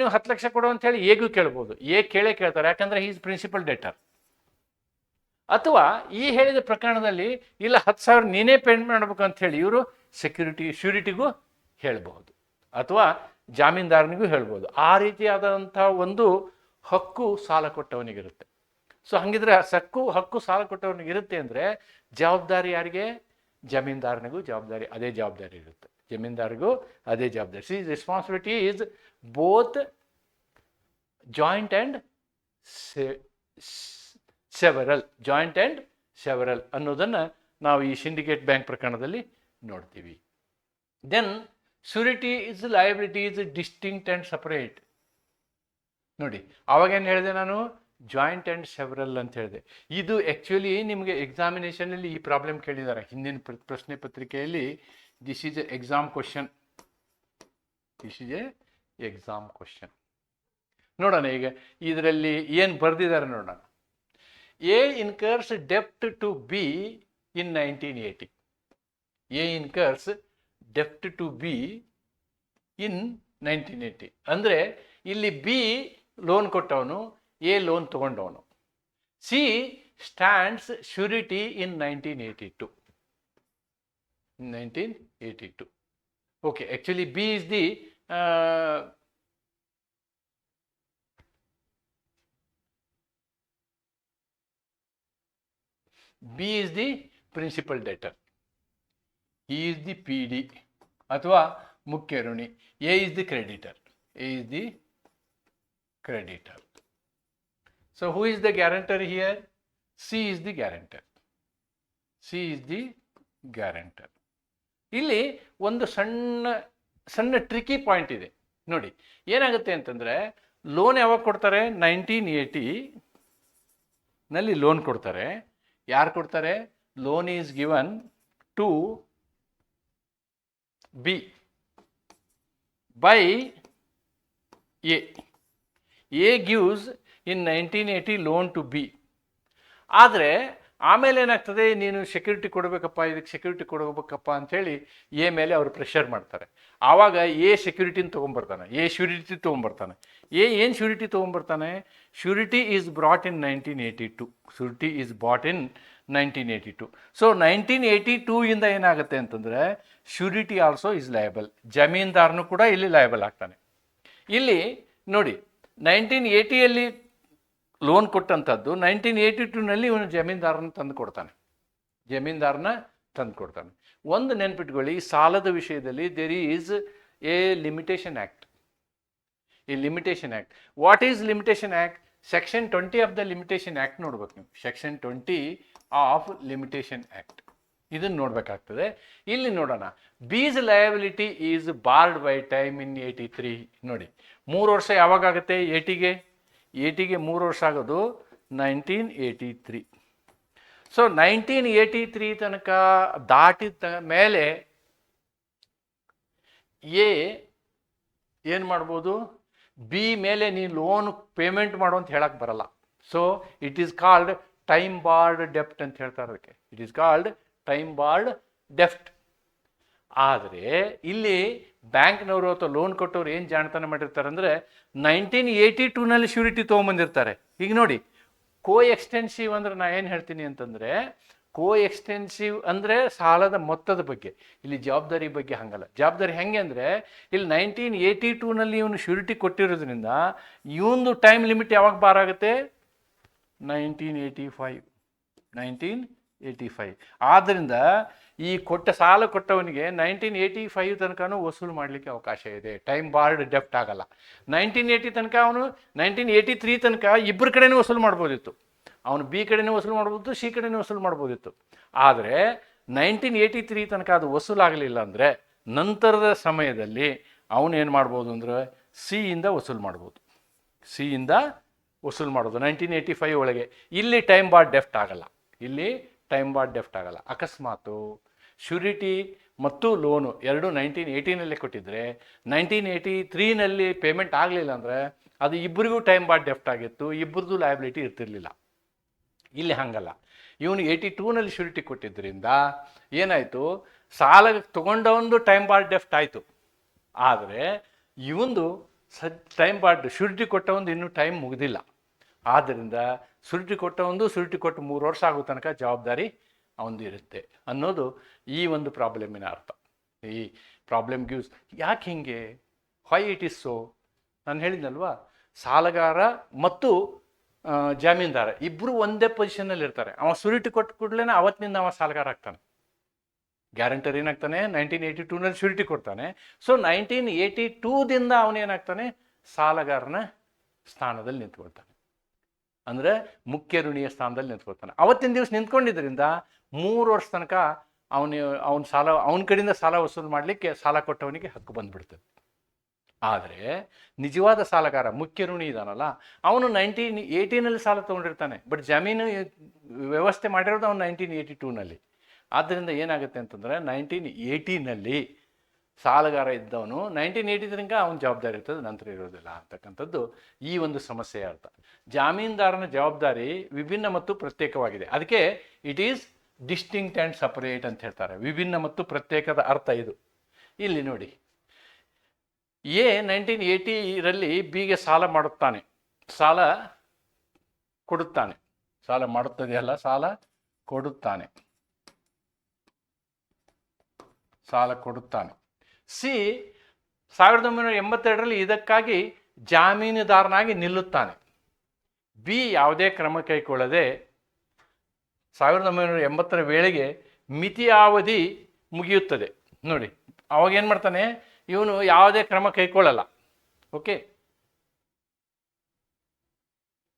ನೀವು 10 ಲಕ್ಷ ಕೊಡು ಅಂತ ಹೇಳಿ ಹೇಗೂ ಕೇಳ್ಬೋದು. ಕೇಳ್ತಾರೆ, ಯಾಕಂದರೆ ಈಸ್ ಪ್ರಿನ್ಸಿಪಲ್ ಡೆಟರ್. ಅಥವಾ ಈ ಹೇಳಿದ ಪ್ರಕರಣದಲ್ಲಿ ಇಲ್ಲ 10,000 ನೀನೇ ಪೇಮೆಂಟ್ ಮಾಡಬೇಕು ಅಂತ ಹೇಳಿ ಇವರು ಶ್ಯೂರಿಟಿಗೂ ಹೇಳಬಹುದು, ಅಥವಾ ಜಾಮೀನ್ದಾರನಿಗೂ ಹೇಳ್ಬೋದು. ಆ ರೀತಿಯಾದಂಥ ಒಂದು ಹಕ್ಕು ಸಾಲ ಕೊಟ್ಟವನಿಗಿರುತ್ತೆ. ಸೊ ಹಾಗಿದ್ರೆ ಹಕ್ಕು ಸಾಲ ಕೊಟ್ಟವನಿಗಿರುತ್ತೆ ಅಂದರೆ ಜವಾಬ್ದಾರಿ ಯಾರಿಗೆ? ಜಮೀನ್ದಾರನಿಗೂ ಅದೇ ಜವಾಬ್ದಾರಿ ಇರುತ್ತೆ. ಜಮೀನ್ದಾರಿಗೂ ಅದೇ ಜವಾಬ್ದಾರಿ. See responsibility is both joint and several ಅನ್ನೋದನ್ನು ನಾವು ಈ ಸಿಂಡಿಕೇಟ್ ಬ್ಯಾಂಕ್ ಪ್ರಕರಣದಲ್ಲಿ ನೋಡ್ತೀವಿ. Then surety is liability is distinct and separate. ನೋಡಿ, ಅವಾಗೇನು ಹೇಳಿದೆ ನಾನು? ಜಾಯಿಂಟ್ ಆ್ಯಂಡ್ ಸೆವರಲ್ ಅಂತ ಹೇಳಿದೆ. ಇದು ಆ್ಯಕ್ಚುಲಿ ನಿಮಗೆ ಎಕ್ಸಾಮಿನೇಷನಲ್ಲಿ ಈ ಪ್ರಾಬ್ಲಮ್ ಕೇಳಿದ್ದಾರೆ. ಹಿಂದಿನ ಪ್ರಶ್ನೆ ಪತ್ರಿಕೆಯಲ್ಲಿ this is a exam question. ನೋಡೋಣ ಈಗ ಇದರಲ್ಲಿ ಏನು ಬರೆದಿದ್ದಾರೆ ನೋಡೋಣ. ಎ ಇನ್ಕರ್ಸ್ ಡೆಪ್ಟ್ to B in 1980. A incurs ಡೆಪ್ಟ್ ಟು ಬಿ ಇನ್ 1980 ಅಂದರೆ ಇಲ್ಲಿ ಬಿ ಲೋನ್ ಕೊಟ್ಟವನು, ಎ ಲೋನ್ ತಗೊಂಡವನು. C stands surety in 1982. Okay, actually B is the B is the principal debtor. He is the PD ಅಥವಾ ಮುಖ್ಯ ಋಣಿ. A is the creditor. So who is the guarantor here? C is the guarantor. ಇಲ್ಲಿ ಒಂದು ಸಣ್ಣ tricky point ಇದೆ ನೋಡಿ. ಏನಾಗುತ್ತೆ ಅಂತಂದರೆ, loan ಯಾವಾಗ ಕೊಡ್ತಾರೆ? 1980 ನಲ್ಲಿ ಲೋನ್ ಕೊಡ್ತಾರೆ. ಯಾರು ಕೊಡ್ತಾರೆ? Loan is given to B by A. Gives in 1980 loan to B. ಆದರೆ ಆಮೇಲೆ ಏನಾಗ್ತದೆ? ನೀನು ಸೆಕ್ಯೂರಿಟಿ ಕೊಡಬೇಕಪ್ಪ, ಇದಕ್ಕೆ ಸೆಕ್ಯೂರಿಟಿ ಕೊಡಬೇಕಪ್ಪ ಅಂಥೇಳಿ ಎ ಮೇಲೆ ಅವರು ಪ್ರೆಷರ್ ಮಾಡ್ತಾರೆ. ಆವಾಗ ಎ ಸೆಕ್ಯೂರಿಟಿನ ತೊಗೊಂಬರ್ತಾನೆ, ಶ್ಯೂರಿಟಿ ತೊಗೊಂಬರ್ತಾನೆ. ಏನು ಶ್ಯೂರಿಟಿ ತೊಗೊಂಬರ್ತಾನೆ? Surety is brought in 1982. So 1982 ಇಂದ ಏನಾಗುತ್ತೆ ಅಂತಂದರೆ ಶ್ಯೂರಿಟಿ ಆಲ್ಸೋ ಈಸ್ ಲಯಬಲ್. ಜಮೀನ್ದಾರನು ಕೂಡ ಇಲ್ಲಿ ಲಯಬಲ್ ಆಗ್ತಾನೆ. ಇಲ್ಲಿ ನೋಡಿ, 1980ಯಲ್ಲಿ ಲೋನ್ ಕೊಟ್ಟಂಥದ್ದು 1982ನಲ್ಲಿ ಇವನು ಜಮೀನ್ದಾರನ ತಂದು ಕೊಡ್ತಾನೆ. ಒಂದು ನೆನ್ಪಿಟ್ಕೊಳ್ಳಿ, ಈ ಸಾಲದ ವಿಷಯದಲ್ಲಿ there is a limitation act. What is limitation act? Section 20 of the limitation act ನೋಡ್ಬೇಕು ನೀವು. Section 20 of limitation act. ಇದನ್ನು ನೋಡಬೇಕಾಗ್ತದೆ. ಇಲ್ಲಿ ನೋಡೋಣ, B's liability is barred by time in 83. ನೋಡಿ 3 ವರ್ಷ ಯಾವಾಗುತ್ತೆ ಏಟಿಗೆ 3 ವರ್ಷ ಆಗೋದು 1983. ಸೊ 1983 ತನಕ ದಾಟಿದ ಮೇಲೆ ಏನು ಮಾಡ್ಬೋದು, ಬಿ ಮೇಲೆ ನೀನು ಲೋನ್ ಪೇಮೆಂಟ್ ಮಾಡು ಅಂತ ಹೇಳಕ್ಕೆ ಬರಲ್ಲ. So it is called time barred ಡೆಪ್ಟ್ ಅಂತ ಹೇಳ್ತಾರೆ ಅದಕ್ಕೆ. It is called time barred ಡೆಫ್ಟ್. ಆದರೆ ಇಲ್ಲಿ ಬ್ಯಾಂಕ್ನವರು ಅಥವಾ ಲೋನ್ ಕೊಟ್ಟವ್ರು ಏನು ಜಾಣತನ ಮಾಡಿರ್ತಾರೆ ಅಂದರೆ 1982ನಲ್ಲಿ ಶ್ಯೂರಿಟಿ ತೊಗೊಂಬಂದಿರ್ತಾರೆ. ಈಗ ನೋಡಿ, ಕೋ ಎಕ್ಸ್ಟೆನ್ಸಿವ್ ಅಂದ್ರೆ ನಾ ಏನು ಹೇಳ್ತೀನಿ ಅಂತಂದರೆ, ಕೋ ಎಕ್ಸ್ಟೆನ್ಸಿವ್ ಅಂದರೆ ಸಾಲದ ಮೊತ್ತದ ಬಗ್ಗೆ, ಇಲ್ಲಿ ಜವಾಬ್ದಾರಿ ಬಗ್ಗೆ ಹಂಗಲ್ಲ. ಜವಾಬ್ದಾರಿ ಹೆಂಗೆ ಅಂದರೆ, ಇಲ್ಲಿ 1982ನಲ್ಲಿ ಇವನು ಶ್ಯೂರಿಟಿ ಕೊಟ್ಟಿರೋದ್ರಿಂದ ಇವೊಂದು ಟೈಮ್ ಲಿಮಿಟ್ ಯಾವಾಗ ಬಾರಾಗುತ್ತೆ 1985. ಆದ್ದರಿಂದ ಈ ಸಾಲ ಕೊಟ್ಟವನಿಗೆ 1985 ತನಕನೂ ವಸೂಲು ಮಾಡಲಿಕ್ಕೆ ಅವಕಾಶ ಇದೆ. ಟೈಮ್ ಬಾರ್ಡ್ ಡೆಪ್ಟ್ ಆಗಲ್ಲ. 1980 ತನಕ ಅವನು 1983 ತನಕ ಇಬ್ಬರ ಕಡೆನೂ ವಸೂಲು ಮಾಡ್ಬೋದಿತ್ತು. ಅವನು ಬಿ ಕಡೆನೂ ವಸೂಲು ಮಾಡ್ಬೋದು, ಸಿ ಕಡೆನೂ ವಸೂಲು ಮಾಡ್ಬೋದಿತ್ತು. ಆದರೆ 1983 ತನಕ ಅದು ವಸೂಲಾಗಲಿಲ್ಲ ಅಂದರೆ ನಂತರದ ಸಮಯದಲ್ಲಿ ಅವನು ಏನು ಮಾಡ್ಬೋದು ಅಂದರೆ ಸಿಯಿಂದ ವಸೂಲು ಮಾಡ್ಬೋದು. ಸಿಯಿಂದ ವಸೂಲು ಮಾಡೋದು 1985 ಒಳಗೆ. ಇಲ್ಲಿ ಟೈಮ್ ಬಾರ್ಡ್ ಡೆಫ್ಟ್ ಆಗಲ್ಲ. ಅಕಸ್ಮಾತು ಶ್ಯೂರಿಟಿ ಮತ್ತು ಲೋನು ಎರಡು 1980ನಲ್ಲೇ ಕೊಟ್ಟಿದ್ರೆ 1983ನಲ್ಲಿ ಪೇಮೆಂಟ್ ಆಗಲಿಲ್ಲ ಅಂದರೆ ಅದು ಇಬ್ಬರಿಗೂ ಟೈಮ್ ಬಾರ್ಡ್ ಡೆಫ್ಟ್ ಆಗಿತ್ತು, ಇಬ್ಬರದು ಲಯಬಿಲಿಟಿ ಇರ್ತಿರ್ಲಿಲ್ಲ. ಇಲ್ಲಿ ಹಂಗಲ್ಲ. ಇವನು 82ನಲ್ಲಿ ಶ್ಯೂರಿಟಿ ಕೊಟ್ಟಿದ್ದರಿಂದ ಏನಾಯಿತು, ಸಾಲ ತೊಗೊಂಡವೊಂದು ಟೈಮ್ ಬಾರ್ಡ್ ಡೆಫ್ಟ್ ಆಯಿತು. ಆದರೆ ಇವಂದು ಟೈಮ್ ಬಾರ್ಡ್ ಶ್ಯೂರಿಟಿ ಕೊಟ್ಟವೊಂದು ಇನ್ನೂ ಟೈಮ್ ಮುಗಿದಿಲ್ಲ. ಆದ್ದರಿಂದ ಶ್ಯೂರಿಟಿ ಕೊಟ್ಟು 3 ವರ್ಷ ಆಗೋ ತನಕ ಜವಾಬ್ದಾರಿ ಅವನದು ಇರುತ್ತೆ ಅನ್ನೋದು ಈ ಒಂದು ಪ್ರಾಬ್ಲಮಿನ ಅರ್ಥ. ಈ ಪ್ರಾಬ್ಲಮ್ ಗಿವ್ಸ್ ಯಾಕೆ ಹಿಂಗೆ, ವೈ ಇಟ್ ಈಸ್ ಸೋ. ನಾನು ಹೇಳಿದ್ನಲ್ವಾ, ಸಾಲಗಾರ ಮತ್ತು ಜಾಮೀನ್ದಾರ ಇಬ್ಬರು ಒಂದೇ ಪೊಸಿಷನ್ನಲ್ಲಿ ಇರ್ತಾರೆ. ಅವ ಶ್ಯೂರಿಟಿ ಕೊಟ್ಟ ಕೂಡಲೇ ಅವತ್ತಿನಿಂದ ಅವ ಸಾಲಗಾರ ಆಗ್ತಾನೆ. ಗ್ಯಾರಂಟರ್ ಏನಾಗ್ತಾನೆ 1982ನಲ್ಲಿ ಶ್ಯೂರಿಟಿ ಕೊಡ್ತಾನೆ. ಸೊ 1982ದಿಂದ ಅವನೇನಾಗ್ತಾನೆ ಸಾಲಗಾರನ ಸ್ಥಾನದಲ್ಲಿ ನಿಂತ್ಕೊಳ್ತಾನೆ, ಅಂದರೆ ಮುಖ್ಯ ಋಣಿಯ ಸ್ಥಾನದಲ್ಲಿ ನಿಂತ್ಕೊಳ್ತಾನೆ. ಅವತ್ತಿನ ದಿವಸ ನಿಂತ್ಕೊಂಡಿದ್ದರಿಂದ 3 ವರ್ಷ ತನಕ ಅವನ ಕಡೆಯಿಂದ ಸಾಲ ವಸೂಲು ಮಾಡಲಿಕ್ಕೆ ಸಾಲ ಕೊಟ್ಟವನಿಗೆ ಹಕ್ಕು ಬಂದುಬಿಡ್ತದೆ. ಆದರೆ ನಿಜವಾದ ಸಾಲಗಾರ ಮುಖ್ಯ ಋಣಿ ಇದ್ದಾನಲ್ಲ, ಅವನು 1980ನಲ್ಲಿ ಸಾಲ ತೊಗೊಂಡಿರ್ತಾನೆ, ಬಟ್ ಜಮೀನು ವ್ಯವಸ್ಥೆ ಮಾಡಿರೋದು ಅವನು 1982ನಲ್ಲಿ. ಆದ್ದರಿಂದ ಏನಾಗುತ್ತೆ ಅಂತಂದರೆ 1980ನಲ್ಲಿ ಸಾಲಗಾರ ಇದ್ದವನು 1980 ತನಕ ಅವನ ಜವಾಬ್ದಾರಿ ಇರ್ತದೆ, ನಂತರ ಇರೋದಿಲ್ಲ ಅಂತಕ್ಕಂಥದ್ದು ಈ ಒಂದು ಸಮಸ್ಯೆಯ ಅರ್ಥ. ಜಾಮೀನ್ದಾರನ ಜವಾಬ್ದಾರಿ ವಿಭಿನ್ನ ಮತ್ತು ಪ್ರತ್ಯೇಕವಾಗಿದೆ. ಅದಕ್ಕೆ it is distinct and separate ಅಂತ ಹೇಳ್ತಾರೆ. ವಿಭಿನ್ನ ಮತ್ತು ಪ್ರತ್ಯೇಕದ ಅರ್ಥ ಇದು. ಇಲ್ಲಿ ನೋಡಿ, 1980ರಲ್ಲಿ ಬಿಗೆ ಸಾಲ ಮಾಡುತ್ತಾನೆ, ಸಾಲ ಕೊಡುತ್ತಾನೆ, ಸಾಲ ಮಾಡುತ್ತದೆಯಲ್ಲ ಸಾಲ ಕೊಡುತ್ತಾನೆ. ಸಿ 1982ರಲ್ಲಿ ಇದಕ್ಕಾಗಿ ಜಾಮೀನುದಾರನಾಗಿ ನಿಲ್ಲುತ್ತಾನೆ. ಬಿ ಯಾವುದೇ ಕ್ರಮ ಕೈಗೊಳ್ಳದೆ 1980ರ ವೇಳೆಗೆ ಮಿತಿಯಾವಧಿ ಮುಗಿಯುತ್ತದೆ. ನೋಡಿ, ಅವಾಗ ಏನು ಮಾಡ್ತಾನೆ ಇವನು, ಯಾವುದೇ ಕ್ರಮ ಕೈಗೊಳ್ಳಲ್ಲ. ಓಕೆ,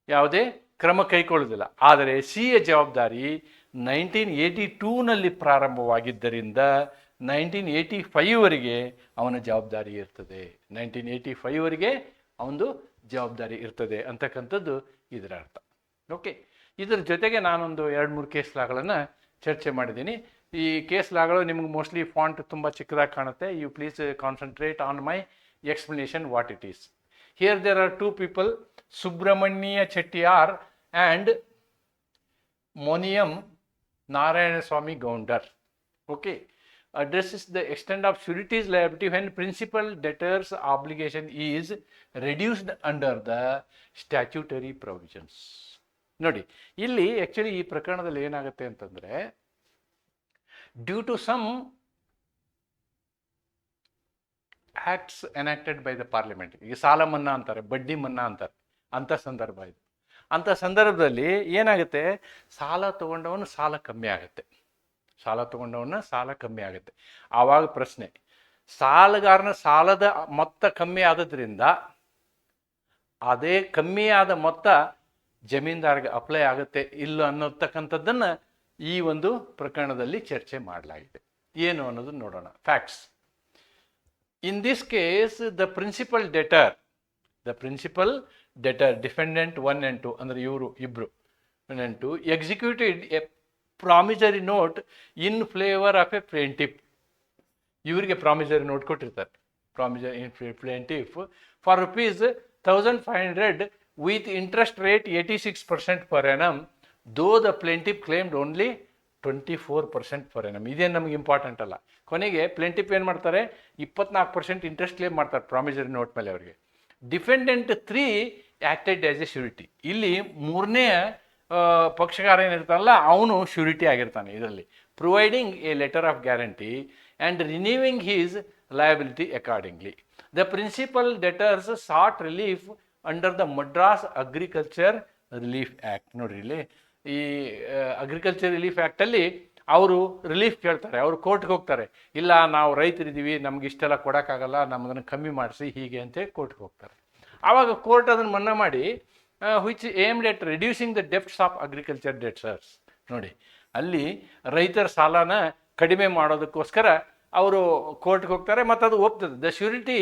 ಯಾವುದೇ ಕ್ರಮ ಕೈಗೊಳ್ಳೋದಿಲ್ಲ. ಆದರೆ ಸಿಯ ಜವಾಬ್ದಾರಿ 1982ನಲ್ಲಿ ಪ್ರಾರಂಭವಾಗಿದ್ದರಿಂದ 1985ವರೆಗೆ ಅವನ ಜವಾಬ್ದಾರಿ ಇರ್ತದೆ. 1985ವರೆಗೆ ಅವನದು ಜವಾಬ್ದಾರಿ ಇರ್ತದೆ ಅಂತಕ್ಕಂಥದ್ದು ಇದರ ಅರ್ಥ. ಓಕೆ, ಇದರ ಜೊತೆಗೆ ನಾನೊಂದು 2-3 ಕೇಸ್ ಲಾಗಳನ್ನು ಚರ್ಚೆ ಮಾಡಿದ್ದೀನಿ. ಈ ಕೇಸ್ ಲಾಗಳು ನಿಮಗೆ ಮೋಸ್ಟ್ಲಿ ಫಾಂಟ್ ತುಂಬ ಚಿಕ್ಕದಾಗಿ ಕಾಣುತ್ತೆ. You please concentrate on my explanation what it is. Here there are 2 people, Subrahmanya Chettiar and Moniyam Narayanaswamy Gounder. Okay, addresses the extent of surety's liability when principal debtor's obligation is reduced under the statutory provisions. ನೋಡಿ, ಇಲ್ಲಿ actually ಈ ಪ್ರಕರಣದಲ್ಲಿ ಏನಾಗುತ್ತೆ ಅಂತಂದರೆ, due to some acts enacted by the parliament, ಈಗ ಸಾಲ ಮನ್ನಾ ಅಂತಾರೆ, ಬಡ್ಡಿ ಮನ್ನಾ ಅಂತಾರೆ, ಅಂಥ ಸಂದರ್ಭ ಇದು. ಅಂಥ ಸಂದರ್ಭದಲ್ಲಿ ಏನಾಗುತ್ತೆ, ಸಾಲ ತೊಗೊಂಡವನು ಸಾಲ ಕಮ್ಮಿ ಆಗುತ್ತೆ. ಆವಾಗ ಪ್ರಶ್ನೆ, ಸಾಲಗಾರನ ಸಾಲದ ಮೊತ್ತ ಕಮ್ಮಿ ಆದದ್ರಿಂದ ಅದೇ ಕಮ್ಮಿಯಾದ ಮೊತ್ತ ಜಮೀನ್ದಾರಿಗೆ ಅಪ್ಲೈ ಆಗುತ್ತೆ ಇಲ್ಲ ಅನ್ನೋತಕ್ಕಂಥದ್ದನ್ನು ಈ ಒಂದು ಪ್ರಕರಣದಲ್ಲಿ ಚರ್ಚೆ ಮಾಡಲಾಗಿದೆ. ಏನು ಅನ್ನೋದನ್ನು ನೋಡೋಣ. Facts. In this case the principal debtor defendant 1 and 2 ಅಂದರೆ ಇವರು ಇಬ್ಬರು 1 and 2 executed a promissory note in flavour of a plaintiff. ಇವರಿಗೆ ಪ್ರಾಮಿಸರಿ ನೋಟ್ ಕೊಟ್ಟಿರ್ತಾರೆ. Promissory plaintiff for ₹1,500 with interest rate 86% per annum, though the plaintiff claimed only 24% per annum. ಇದೇನು ನಮಗೆ important ಅಲ್ಲ. ಕೊನೆಗೆ plaintiff ಏನು ಮಾಡ್ತಾರೆ, 24% ಇಂಟ್ರೆಸ್ಟ್ ಕ್ಲೇಮ್ ಮಾಡ್ತಾರೆ promissory note ಮೇಲೆ ಅವರಿಗೆ. Defendant 3 acted as a surety. ಇಲ್ಲಿ ಮೂರನೇ ಪಕ್ಷಕಾರ ಏನಿರ್ತಾನಲ್ಲ ಅವನು ಶ್ಯೂರಿಟಿ ಆಗಿರ್ತಾನೆ ಇದರಲ್ಲಿ. Providing a letter of guarantee and renewing his liability accordingly. The principal debtors sought relief under the Madras agriculture relief act. ನೋಡ್ರಿ, ಇಲ್ಲಿ ಈ ಅಗ್ರಿಕಲ್ಚರ್ ರಿಲೀಫ್ ಆ್ಯಕ್ಟಲ್ಲಿ ಅವರು ರಿಲೀಫ್ ಕೇಳ್ತಾರೆ. ಅವರು ಕೋರ್ಟ್ಗೆ ಹೋಗ್ತಾರೆ, ಇಲ್ಲ ನಾವು ರೈತರಿದ್ದೀವಿ, ನಮ್ಗೆ ಇಷ್ಟೆಲ್ಲ ಕೊಡೋಕ್ಕಾಗಲ್ಲ, ನಮ್ಮದನ್ನು ಕಮ್ಮಿ ಮಾಡಿಸಿ ಹೀಗೆ ಅಂತೇಳಿ ಕೋರ್ಟ್ಗೆ ಹೋಗ್ತಾರೆ. ಆವಾಗ ಕೋರ್ಟ್ ಅದನ್ನು ಮನ್ನಾ ಮಾಡಿ which aimed at reducing the debts of agriculture debtors. ನೋಡಿ, ಅಲ್ಲಿ ರೈತರ ಸಾಲನ ಕಡಿಮೆ ಮಾಡೋದಕ್ಕೋಸ್ಕರ ಅವರು ಕೋರ್ಟ್ಗೆ ಹೋಗ್ತಾರೆ ಮತ್ತು ಅದು ಒಪ್ತದೆ. The surety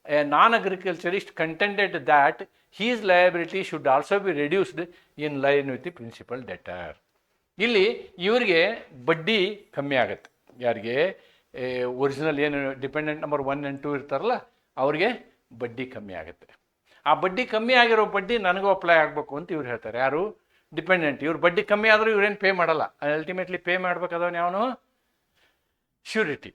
a non agriculturist contended that his liability should also be reduced in line with the principal debtor. ಇಲ್ಲಿ ಇವರಿಗೆ ಬಡ್ಡಿ ಕಮ್ಮಿ ಆಗುತ್ತೆ. ಯಾರಿಗೆ ಒರಿಜಿನಲ್ ಏನು ಡಿಪೆಂಡೆಂಟ್ ನಂಬರ್ 1 and 2 ಇರ್ತಾರಲ್ಲ ಅವ್ರಿಗೆ ಬಡ್ಡಿ ಕಮ್ಮಿ ಆಗುತ್ತೆ. ಆ ಬಡ್ಡಿ ಕಮ್ಮಿ ಆಗಿರೋ ಬಡ್ಡಿ ನನಗೂ ಅಪ್ಲೈ ಆಗಬೇಕು ಅಂತ ಇವ್ರು ಹೇಳ್ತಾರೆ. ಯಾರು? ಡಿಪೆಂಡೆಂಟ್. ಇವ್ರು ಬಡ್ಡಿ ಕಮ್ಮಿ ಆದರೂ ಇವ್ರೇನು ಪೇ ಮಾಡಲ್ಲ. ಅಲ್ಟಿಮೇಟ್ಲಿ ಪೇ ಮಾಡ್ಬೇಕಾದವನು ಯಾವನು? ಶ್ಯೂರಿಟಿ.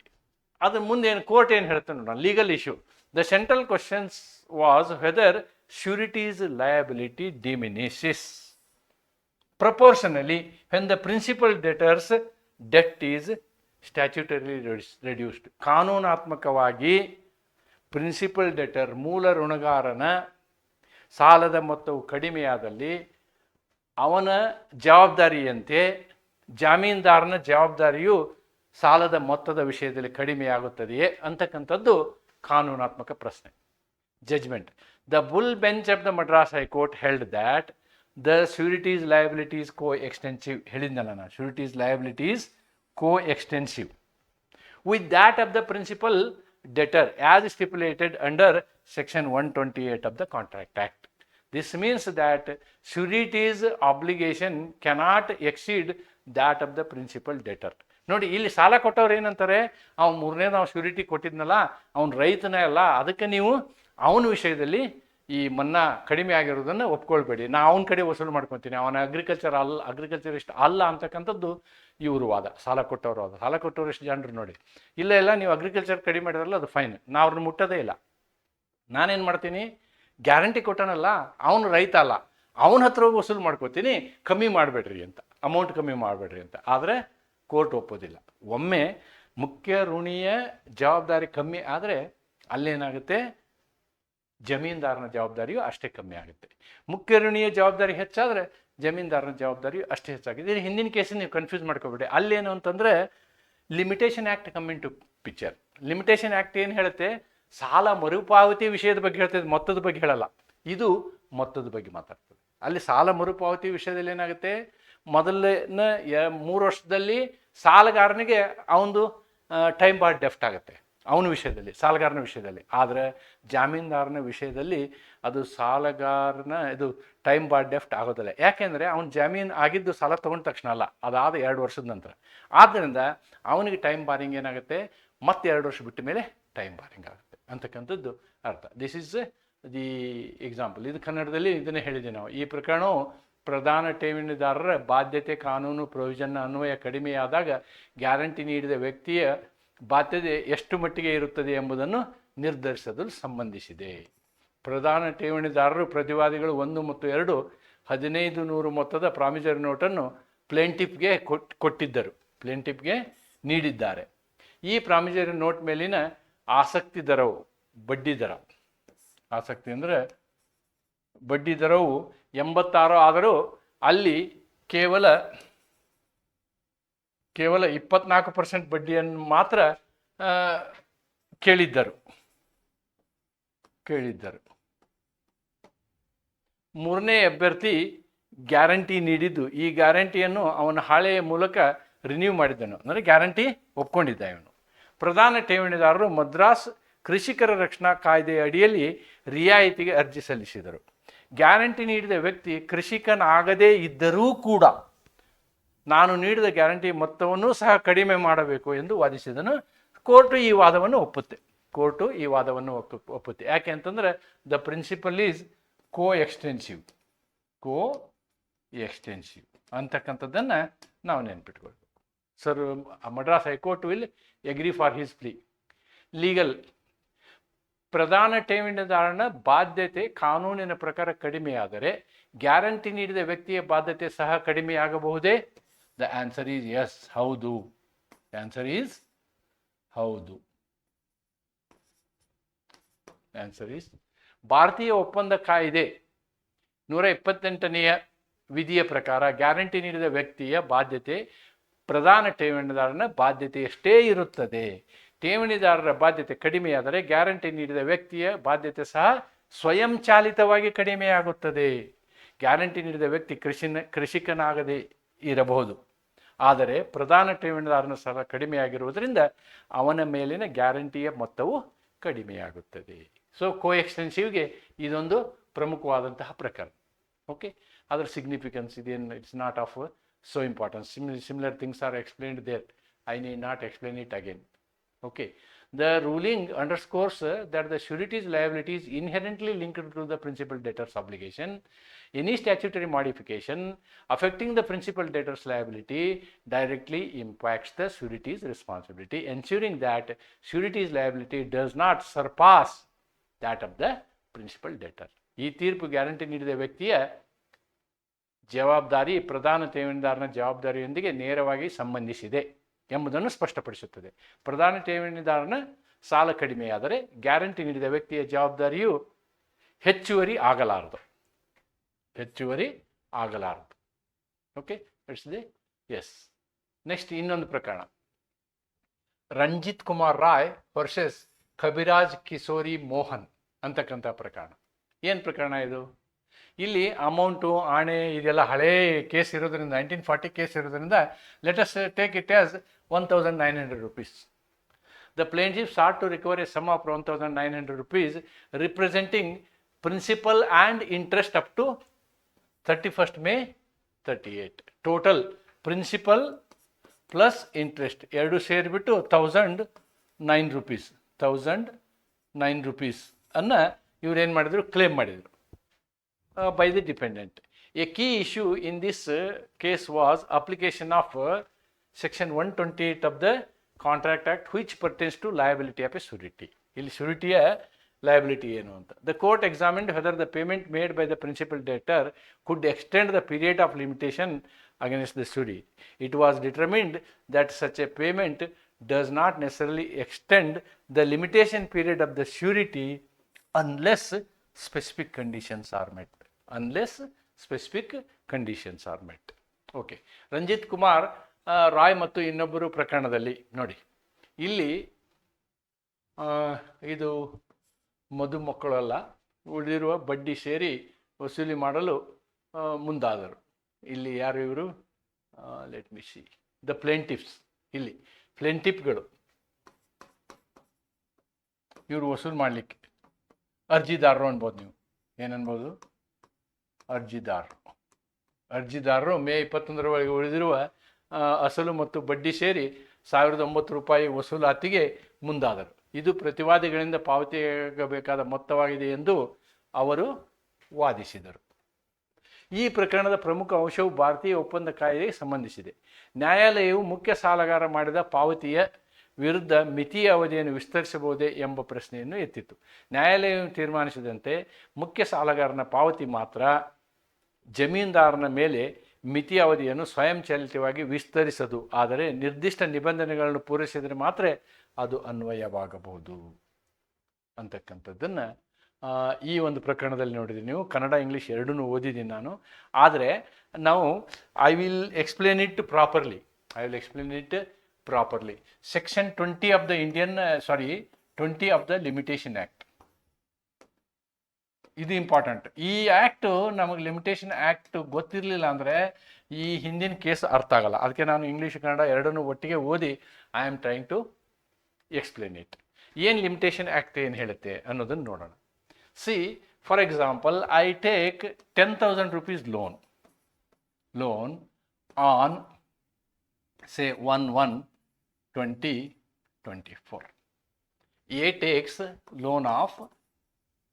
ಅದ್ರ ಮುಂದೆ ಏನು ಕೋರ್ಟ್ ಏನು ಹೇಳ್ತಾನೆ ನೋಡೋಣ. Legal issue. The central questions was whether sureties liability diminishes proportionally when the principal debtor's debt is statutorily reduced. ಕಾನೂನಾತ್ಮಕವಾಗಿ ಪ್ರಿನ್ಸಿಪಲ್ ಡೆಟರ್ ಮೂಲ ಋಣಗಾರನ ಸಾಲದ ಮೊತ್ತವು ಕಡಿಮೆಯಾದಲ್ಲಿ ಅವನ ಜವಾಬ್ದಾರಿಯಂತೆ ಜಾಮೀನ್ದಾರನ ಜವಾಬ್ದಾರಿಯು ಸಾಲದ ಮೊತ್ತದ ವಿಷಯದಲ್ಲಿ ಕಡಿಮೆಯಾಗುತ್ತದೆಯೇ ಅಂತಕ್ಕಂಥದ್ದು ಕಾನೂನಾತ್ಮಕ ಪ್ರಶ್ನೆ. Judgment. The full bench of the Madras high court held that the surety's liability is co-extensive. ಹೇಳಿದ್ನಲ್ಲ ನಾನು, surety's liability is co-extensive with that of the principal debtor as stipulated under section 128 of the Contract Act. This means that surety's obligation cannot exceed that of the principal debtor. ನೋಡಿ, ಇಲ್ಲಿ ಸಾಲ ಕೊಟ್ಟವ್ರು ಏನಂತಾರೆ, ಅವ್ನು ಮೂರನೇದು ನಾವು surety ಕೊಟ್ಟಿದ್ನಲ್ಲ ಅವ್ನು ರೈತನೇ ಅಲ್ಲ, ಅದಕ್ಕೆ ನೀವು ಅವನ ವಿಷಯದಲ್ಲಿ ಈ ಮನ್ನಾ ಕಡಿಮೆ ಆಗಿರೋದನ್ನು ಒಪ್ಕೊಳ್ಬೇಡಿ, ನಾ ಅವನ ಕಡೆ ವಸೂಲು ಮಾಡ್ಕೊತೀನಿ, ಅವನ ಅಗ್ರಿಕಲ್ಚರಿಸ್ಟ್ ಅಲ್ಲ ಅಂತಕ್ಕಂಥದ್ದು ಇವರು ವಾದ, ಸಾಲ ಕೊಟ್ಟವರು ವಾದ. ಸಾಲ ಕೊಟ್ಟವರು ಎಷ್ಟು ಜನರು ನೋಡಿ, ಇಲ್ಲ ನೀವು ಅಗ್ರಿಕಲ್ಚರ್ ಕಡಿಮೆ ಮಾಡಿದ್ರಲ್ಲ ಅದು ಫೈನ್, ನಾ ಅವ್ರನ್ನ ಮುಟ್ಟೋದೇ ಇಲ್ಲ, ನಾನೇನು ಮಾಡ್ತೀನಿ, ಗ್ಯಾರಂಟಿ ಕೊಟ್ಟನಲ್ಲ ಅವನು ರೈತ ಅಲ್ಲ, ಅವನ ಹತ್ರ ಹೋಗಿ ವಸೂಲು ಮಾಡ್ಕೋತೀನಿ, ಕಮ್ಮಿ ಮಾಡಬೇಡ್ರಿ ಅಂತ, ಅಮೌಂಟ್ ಕಮ್ಮಿ ಮಾಡಬೇಡ್ರಿ ಅಂತ. ಆದರೆ ಕೋರ್ಟ್ ಒಪ್ಪೋದಿಲ್ಲ. ಒಮ್ಮೆ ಮುಖ್ಯ ಋಣಿಯ ಜವಾಬ್ದಾರಿ ಕಮ್ಮಿ ಆದರೆ ಅಲ್ಲೇನಾಗುತ್ತೆ, ಜಮೀನ್ದಾರನ ಜವಾಬ್ದಾರಿಯು ಅಷ್ಟೇ ಕಮ್ಮಿ ಆಗುತ್ತೆ. ಮುಖ್ಯ ಋಣಿಯ ಜವಾಬ್ದಾರಿ ಹೆಚ್ಚಾದರೆ ಜಮೀನ್ದಾರನ ಜವಾಬ್ದಾರಿಯು ಅಷ್ಟೇ ಹೆಚ್ಚಾಗಿದೆ. ಇದು ಹಿಂದಿನ ಕೇಸನ್ನು ನೀವು ಕನ್ಫ್ಯೂಸ್ ಮಾಡ್ಕೋಬೇಡಿ. ಅಲ್ಲೇನು ಅಂತಂದರೆ limitation act come into picture. Limitation act ಏನು ಹೇಳುತ್ತೆ, ಸಾಲ ಮರುಪಾವತಿ ವಿಷಯದ ಬಗ್ಗೆ ಹೇಳ್ತದೆ, ಮೊತ್ತದ ಬಗ್ಗೆ ಹೇಳಲ್ಲ. ಇದು ಮೊತ್ತದ ಬಗ್ಗೆ ಮಾತಾಡ್ತದೆ. ಅಲ್ಲಿ ಸಾಲ ಮರುಪಾವತಿ ವಿಷಯದಲ್ಲಿ ಏನಾಗುತ್ತೆ, ಮೊದಲನ 3 ವರ್ಷದಲ್ಲಿ ಸಾಲಗಾರನಿಗೆ ಅವನದು ಟೈಮ್ ಬಾರ್ ಡೆಫ್ಟ್ ಆಗುತ್ತೆ ಅವನ ವಿಷಯದಲ್ಲಿ, ಸಾಲಗಾರನ ವಿಷಯದಲ್ಲಿ. ಆದರೆ ಜಾಮೀನ್ದಾರನ ವಿಷಯದಲ್ಲಿ ಅದು ಸಾಲಗಾರನ ಇದು ಟೈಮ್ ಬಾರ್ ಡೆಫ್ಟ್ ಆಗೋದಿಲ್ಲ. ಯಾಕೆಂದರೆ ಅವನ ಜಾಮೀನು ಆಗಿದ್ದು ಸಾಲ ತೊಗೊಂಡ ತಕ್ಷಣ ಅಲ್ಲ, ಅದಾದ 2 ವರ್ಷದ ನಂತರ. ಆದ್ದರಿಂದ ಅವನಿಗೆ ಟೈಮ್ ಬಾರಿಂಗ್ ಏನಾಗುತ್ತೆ, ಮತ್ತೆ 2 ವರ್ಷ ಬಿಟ್ಟ ಮೇಲೆ ಟೈಮ್ ಬಾರಿಂಗ್ ಆಗುತ್ತೆ ಅಂತಕ್ಕಂಥದ್ದು ಅರ್ಥ. This is the example. ಇದು ಕನ್ನಡದಲ್ಲಿ ಇದನ್ನೇ ಹೇಳಿದ್ದೀವಿ ನಾವು. ಈ ಪ್ರಕರಣವು ಪ್ರಧಾನ ಠೇವಣಿದಾರರ ಬಾಧ್ಯತೆ ಕಾನೂನು ಪ್ರೊವಿಷನ್ನ ಅನ್ವಯ ಕಡಿಮೆಯಾದಾಗ ಗ್ಯಾರಂಟಿ ನೀಡಿದ ವ್ಯಕ್ತಿಯ ಬಾಧ್ಯತೆ ಎಷ್ಟು ಮಟ್ಟಿಗೆ ಇರುತ್ತದೆ ಎಂಬುದನ್ನು ನಿರ್ಧರಿಸಲು ಸಂಬಂಧಿಸಿದೆ. ಪ್ರಧಾನ ಠೇವಣಿದಾರರು ಪ್ರತಿವಾದಿಗಳು 1 ಮತ್ತು 2 1500 ಮೊತ್ತದ ಪ್ರಾಮಿಸರಿ ನೋಟನ್ನು ಪ್ಲೇಂಟಿಫ್ಗೆ ಕೊಟ್ಟಿದ್ದರು, ಪ್ಲೇಂಟಿಫ್ಗೆ ನೀಡಿದ್ದಾರೆ. ಈ ಪ್ರಾಮಿಸರಿ ನೋಟ್ ಮೇಲಿನ ಆಸಕ್ತಿ ದರವು, ಬಡ್ಡಿ ದರ, ಆಸಕ್ತಿ ಅಂದರೆ ಬಡ್ಡಿ ದರವು 86 ಆದರೂ ಅಲ್ಲಿ ಕೇವಲ 24% ಬಡ್ಡಿಯನ್ನು ಮಾತ್ರ ಕೇಳಿದ್ದರು. ಮೂರನೇ ಅಭ್ಯರ್ಥಿ ಗ್ಯಾರಂಟಿ ನೀಡಿದ್ದು, ಈ ಗ್ಯಾರಂಟಿಯನ್ನು ಅವನ ಹಾಳೆಯ ಮೂಲಕ ರಿನ್ಯೂ ಮಾಡಿದ್ದನು, ಅಂದರೆ ಗ್ಯಾರಂಟಿ ಒಪ್ಕೊಂಡಿದ್ದ ಇವನು. ಪ್ರಧಾನ ಠೇವಣಿದಾರರು ಮದ್ರಾಸ್ ಕೃಷಿಕರ ರಕ್ಷಣಾ ಕಾಯ್ದೆಯ ಅಡಿಯಲ್ಲಿ ರಿಯಾಯಿತಿಗೆ ಅರ್ಜಿ ಸಲ್ಲಿಸಿದರು. ಗ್ಯಾರಂಟಿ ನೀಡಿದ ವ್ಯಕ್ತಿ ಕೃಷಿಕನಾಗದೇ ಇದ್ದರೂ ಕೂಡ ನಾನು ನೀಡಿದ ಗ್ಯಾರಂಟಿ ಮೊತ್ತವನ್ನು ಸಹ ಕಡಿಮೆ ಮಾಡಬೇಕು ಎಂದು ವಾದಿಸಿದನು. ಕೋರ್ಟು ಈ ವಾದವನ್ನು ಒಪ್ಪುತ್ತೆ. ಯಾಕೆ ಅಂತಂದರೆ the principal is co extensive ಅಂತಕ್ಕಂಥದ್ದನ್ನು ನಾವು ನೆನ್ಪಿಟ್ಕೊಳ್ಬೇಕು. Sir, Madras High Court will agree for his plea. Legal, ಪ್ರಧಾನ ಠೇವಣಿದಾರನ ಬಾಧ್ಯತೆ ಕಾನೂನಿನ ಪ್ರಕಾರ ಕಡಿಮೆಯಾದರೆ ಗ್ಯಾರಂಟಿ ನೀಡಿದ ವ್ಯಕ್ತಿಯ ಬಾಧ್ಯತೆ ಸಹ ಕಡಿಮೆಯಾಗಬಹುದೇ? ದ ಆನ್ಸರ್ ಈಸ್ ಎಸ್, ಹೌದು. ಆನ್ಸರ್ ಈಸ್ ಭಾರತೀಯ ಒಪ್ಪಂದ ಕಾಯ್ದೆ 128ನೆಯ ವಿಧಿಯ ಪ್ರಕಾರ ಗ್ಯಾರಂಟಿ ನೀಡಿದ ವ್ಯಕ್ತಿಯ ಬಾಧ್ಯತೆ ಪ್ರಧಾನ ಠೇವಣಿದಾರನ ಬಾಧ್ಯತೆಯಷ್ಟೇ ಇರುತ್ತದೆ. ಠೇವಣಿದಾರರ ಬಾಧ್ಯತೆ ಕಡಿಮೆಯಾದರೆ ಗ್ಯಾರಂಟಿ ನೀಡಿದ ವ್ಯಕ್ತಿಯ ಬಾಧ್ಯತೆ ಸಹ ಸ್ವಯಂಚಾಲಿತವಾಗಿ ಕಡಿಮೆಯಾಗುತ್ತದೆ. ಗ್ಯಾರಂಟಿ ನೀಡಿದ ವ್ಯಕ್ತಿ ಕೃಷಿಕನಾಗದೇ ಇರಬಹುದು, ಆದರೆ ಪ್ರಧಾನ ಠೇವಣಿದಾರನ ಸಹ ಕಡಿಮೆಯಾಗಿರುವುದರಿಂದ ಅವನ ಮೇಲಿನ ಗ್ಯಾರಂಟಿಯ ಮೊತ್ತವು ಕಡಿಮೆಯಾಗುತ್ತದೆ. ಸೊ ಕೋಎಕ್ಸ್ಟೆನ್ಸಿವ್ಗೆ ಇದೊಂದು ಪ್ರಮುಖವಾದಂತಹ ಪ್ರಕರಣ. ಓಕೆ, ಅದರ ಸಿಗ್ನಿಫಿಕೆನ್ಸ್ ಇದೇನು, it's not of so important. Similar things are explained there. I need not explain it again. Okay, the ruling underscores that the surety's liability is inherently linked to the principal debtor's obligation. Any statutory modification affecting the principal debtor's liability directly impacts the surety's responsibility, ensuring that surety's liability does not surpass that of the principal debtor. ಈ ತೀರ್ಪು guarantee ನೀಡಿದ ವ್ಯಕ್ತಿಯ ಜವಾಬ್ದಾರಿ ಪ್ರಧಾನ ಠೇವಣಿದಾರನ ಜವಾಬ್ದಾರಿಯೊಂದಿಗೆ ನೇರವಾಗಿ ಸಂಬಂಧಿಸಿದೆ ಎಂಬುದನ್ನು ಸ್ಪಷ್ಟಪಡಿಸುತ್ತದೆ. ಪ್ರಧಾನ ಠೇವಣಿದಾರನ ಸಾಲ ಕಡಿಮೆಯಾದರೆ ಗ್ಯಾರಂಟಿ ನೀಡಿದ ವ್ಯಕ್ತಿಯ ಜವಾಬ್ದಾರಿಯು ಹೆಚ್ಚುವರಿ ಆಗಲಾರದು. Okay, it's the S. Next ಇನ್ನೊಂದು ಪ್ರಕರಣ, ರಂಜಿತ್ ಕುಮಾರ್ ರಾಯ್ ವರ್ಸಸ್ ಕಬಿರಾಜ್ ಕಿಶೋರಿ ಮೋಹನ್ ಅಂತಕ್ಕಂಥ ಪ್ರಕರಣ. ಏನು ಪ್ರಕರಣ ಇದು? ಇಲ್ಲಿ ಅಮೌಂಟು, ಆಣೆ ಇದೆಲ್ಲ ಹಳೇ ಕೇಸ್ ಇರೋದ್ರಿಂದ, 1940 ಕೇಸ್ ಇರೋದ್ರಿಂದ let us take it as 1900 rupees. The plaintiff sought to recover a sum of 1900 rupees representing principal and interest up to 31st May 38. Total principal plus interest ಎರಡು ಸೇರಿಬಿಟ್ಟು 1009 rupees ಅನ್ನು ಇವ್ರು ಏನು ಮಾಡಿದ್ರು, ಕ್ಲೇಮ್ ಮಾಡಿದರು by the defendant. A key issue in this case was application of section 128 of the Contract Act, which pertains to liability of a surety. ಇಲ್ಲಿ ಸುರಿಟಿಯ liability ಏನು ಅಂತ. The court examined whether the payment made by the principal debtor could extend the period of limitation against the surety. It was determined that such a payment does not necessarily extend the limitation period of the surety unless specific conditions are met. Okay, Ranjit Kumar Roy ಮತ್ತು ಇನ್ನೊಬ್ಬರು ಪ್ರಕರಣದಲ್ಲಿ ನೋಡಿ, ಇಲ್ಲಿ ಇದು ಮದುಮಕ್ಕಳಲ್ಲ, ಉಳಿದಿರುವ ಬಡ್ಡಿ ಸೇರಿ ವಸೂಲಿ ಮಾಡಲು ಮುಂದಾದರು. ಇಲ್ಲಿ ಯಾರು ಇವರು? Let me see, the plaintiffs. ಇಲ್ಲಿ ಪ್ಲೇಂಟಿಫ್ಗಳು ಇವರು ವಸೂಲು ಮಾಡಲಿಕ್ಕೆ ಅರ್ಜಿದಾರರು ಅನ್ಬೋದು. ನೀವು ಏನನ್ಬೋದು? ಅರ್ಜಿದಾರರು ಮೇ 21ರವರೆಗೆ ಉಳಿದಿರುವ ಅಸಲು ಮತ್ತು ಬಡ್ಡಿ ಸೇರಿ 1009 ರೂಪಾಯಿ ವಸೂಲಾತಿಗೆ ಮುಂದಾದರು. ಇದು ಪ್ರತಿವಾದಿಗಳಿಂದ ಪಾವತಿಯಾಗಬೇಕಾದ ಮೊತ್ತವಾಗಿದೆ ಎಂದು ಅವರು ವಾದಿಸಿದರು. ಈ ಪ್ರಕರಣದ ಪ್ರಮುಖ ಅಂಶವು ಭಾರತೀಯ ಒಪ್ಪಂದ ಕಾಯ್ದೆಗೆ ಸಂಬಂಧಿಸಿದೆ. ನ್ಯಾಯಾಲಯವು ಮುಖ್ಯ ಸಾಲಗಾರ ಮಾಡಿದ ಪಾವತಿಯ ವಿರುದ್ಧ ಮಿತಿಯ ಅವಧಿಯನ್ನು ವಿಸ್ತರಿಸಬಹುದೇ ಎಂಬ ಪ್ರಶ್ನೆಯನ್ನು ಎತ್ತಿತು. ನ್ಯಾಯಾಲಯವು ತೀರ್ಮಾನಿಸಿದಂತೆ ಮುಖ್ಯ ಸಾಲಗಾರನ ಪಾವತಿ ಮಾತ್ರ ಜಮೀನ್ದಾರನ ಮೇಲೆ ಮಿತಿಯ ಅವಧಿಯನ್ನು ಸ್ವಯಂಚಾಲಿತವಾಗಿ ವಿಸ್ತರಿಸದು, ಆದರೆ ನಿರ್ದಿಷ್ಟ ನಿಬಂಧನೆಗಳನ್ನು ಪೂರೈಸಿದರೆ ಮಾತ್ರ ಅದು ಅನ್ವಯವಾಗಬಹುದು ಅಂತಕ್ಕಂಥದ್ದನ್ನು ಈ ಒಂದು ಪ್ರಕರಣದಲ್ಲಿ ನೋಡಿದ್ದೀನಿ. ನೀವು ಕನ್ನಡ ಇಂಗ್ಲೀಷ್ ಎರಡನ್ನೂ ಓದಿದ್ದೀನಿ ನಾನು. ಆದರೆ ನಾವು I will explain it properly. Section 20 of the 20 of the limitation act ಇದು ಇಂಪಾರ್ಟೆಂಟ್. ಈ ಆ್ಯಕ್ಟು ನಮಗೆ ಲಿಮಿಟೇಷನ್ ಆ್ಯಕ್ಟ್ ಗೊತ್ತಿರಲಿಲ್ಲ ಅಂದರೆ ಈ ಹಿಂದಿನ ಕೇಸ್ ಅರ್ಥ ಆಗಲ್ಲ. ಅದಕ್ಕೆ ನಾನು ಇಂಗ್ಲೀಷ್ ಕನ್ನಡ ಎರಡನ್ನೂ ಒಟ್ಟಿಗೆ ಓದಿ I am trying to explain it. ಏನು ಲಿಮಿಟೇಷನ್ ಆ್ಯಕ್ಟ್ ಏನು ಹೇಳುತ್ತೆ ಅನ್ನೋದನ್ನು ನೋಡೋಣ. See for example, I take 10,000 rupees loan on say 1/1/2024. A takes loan of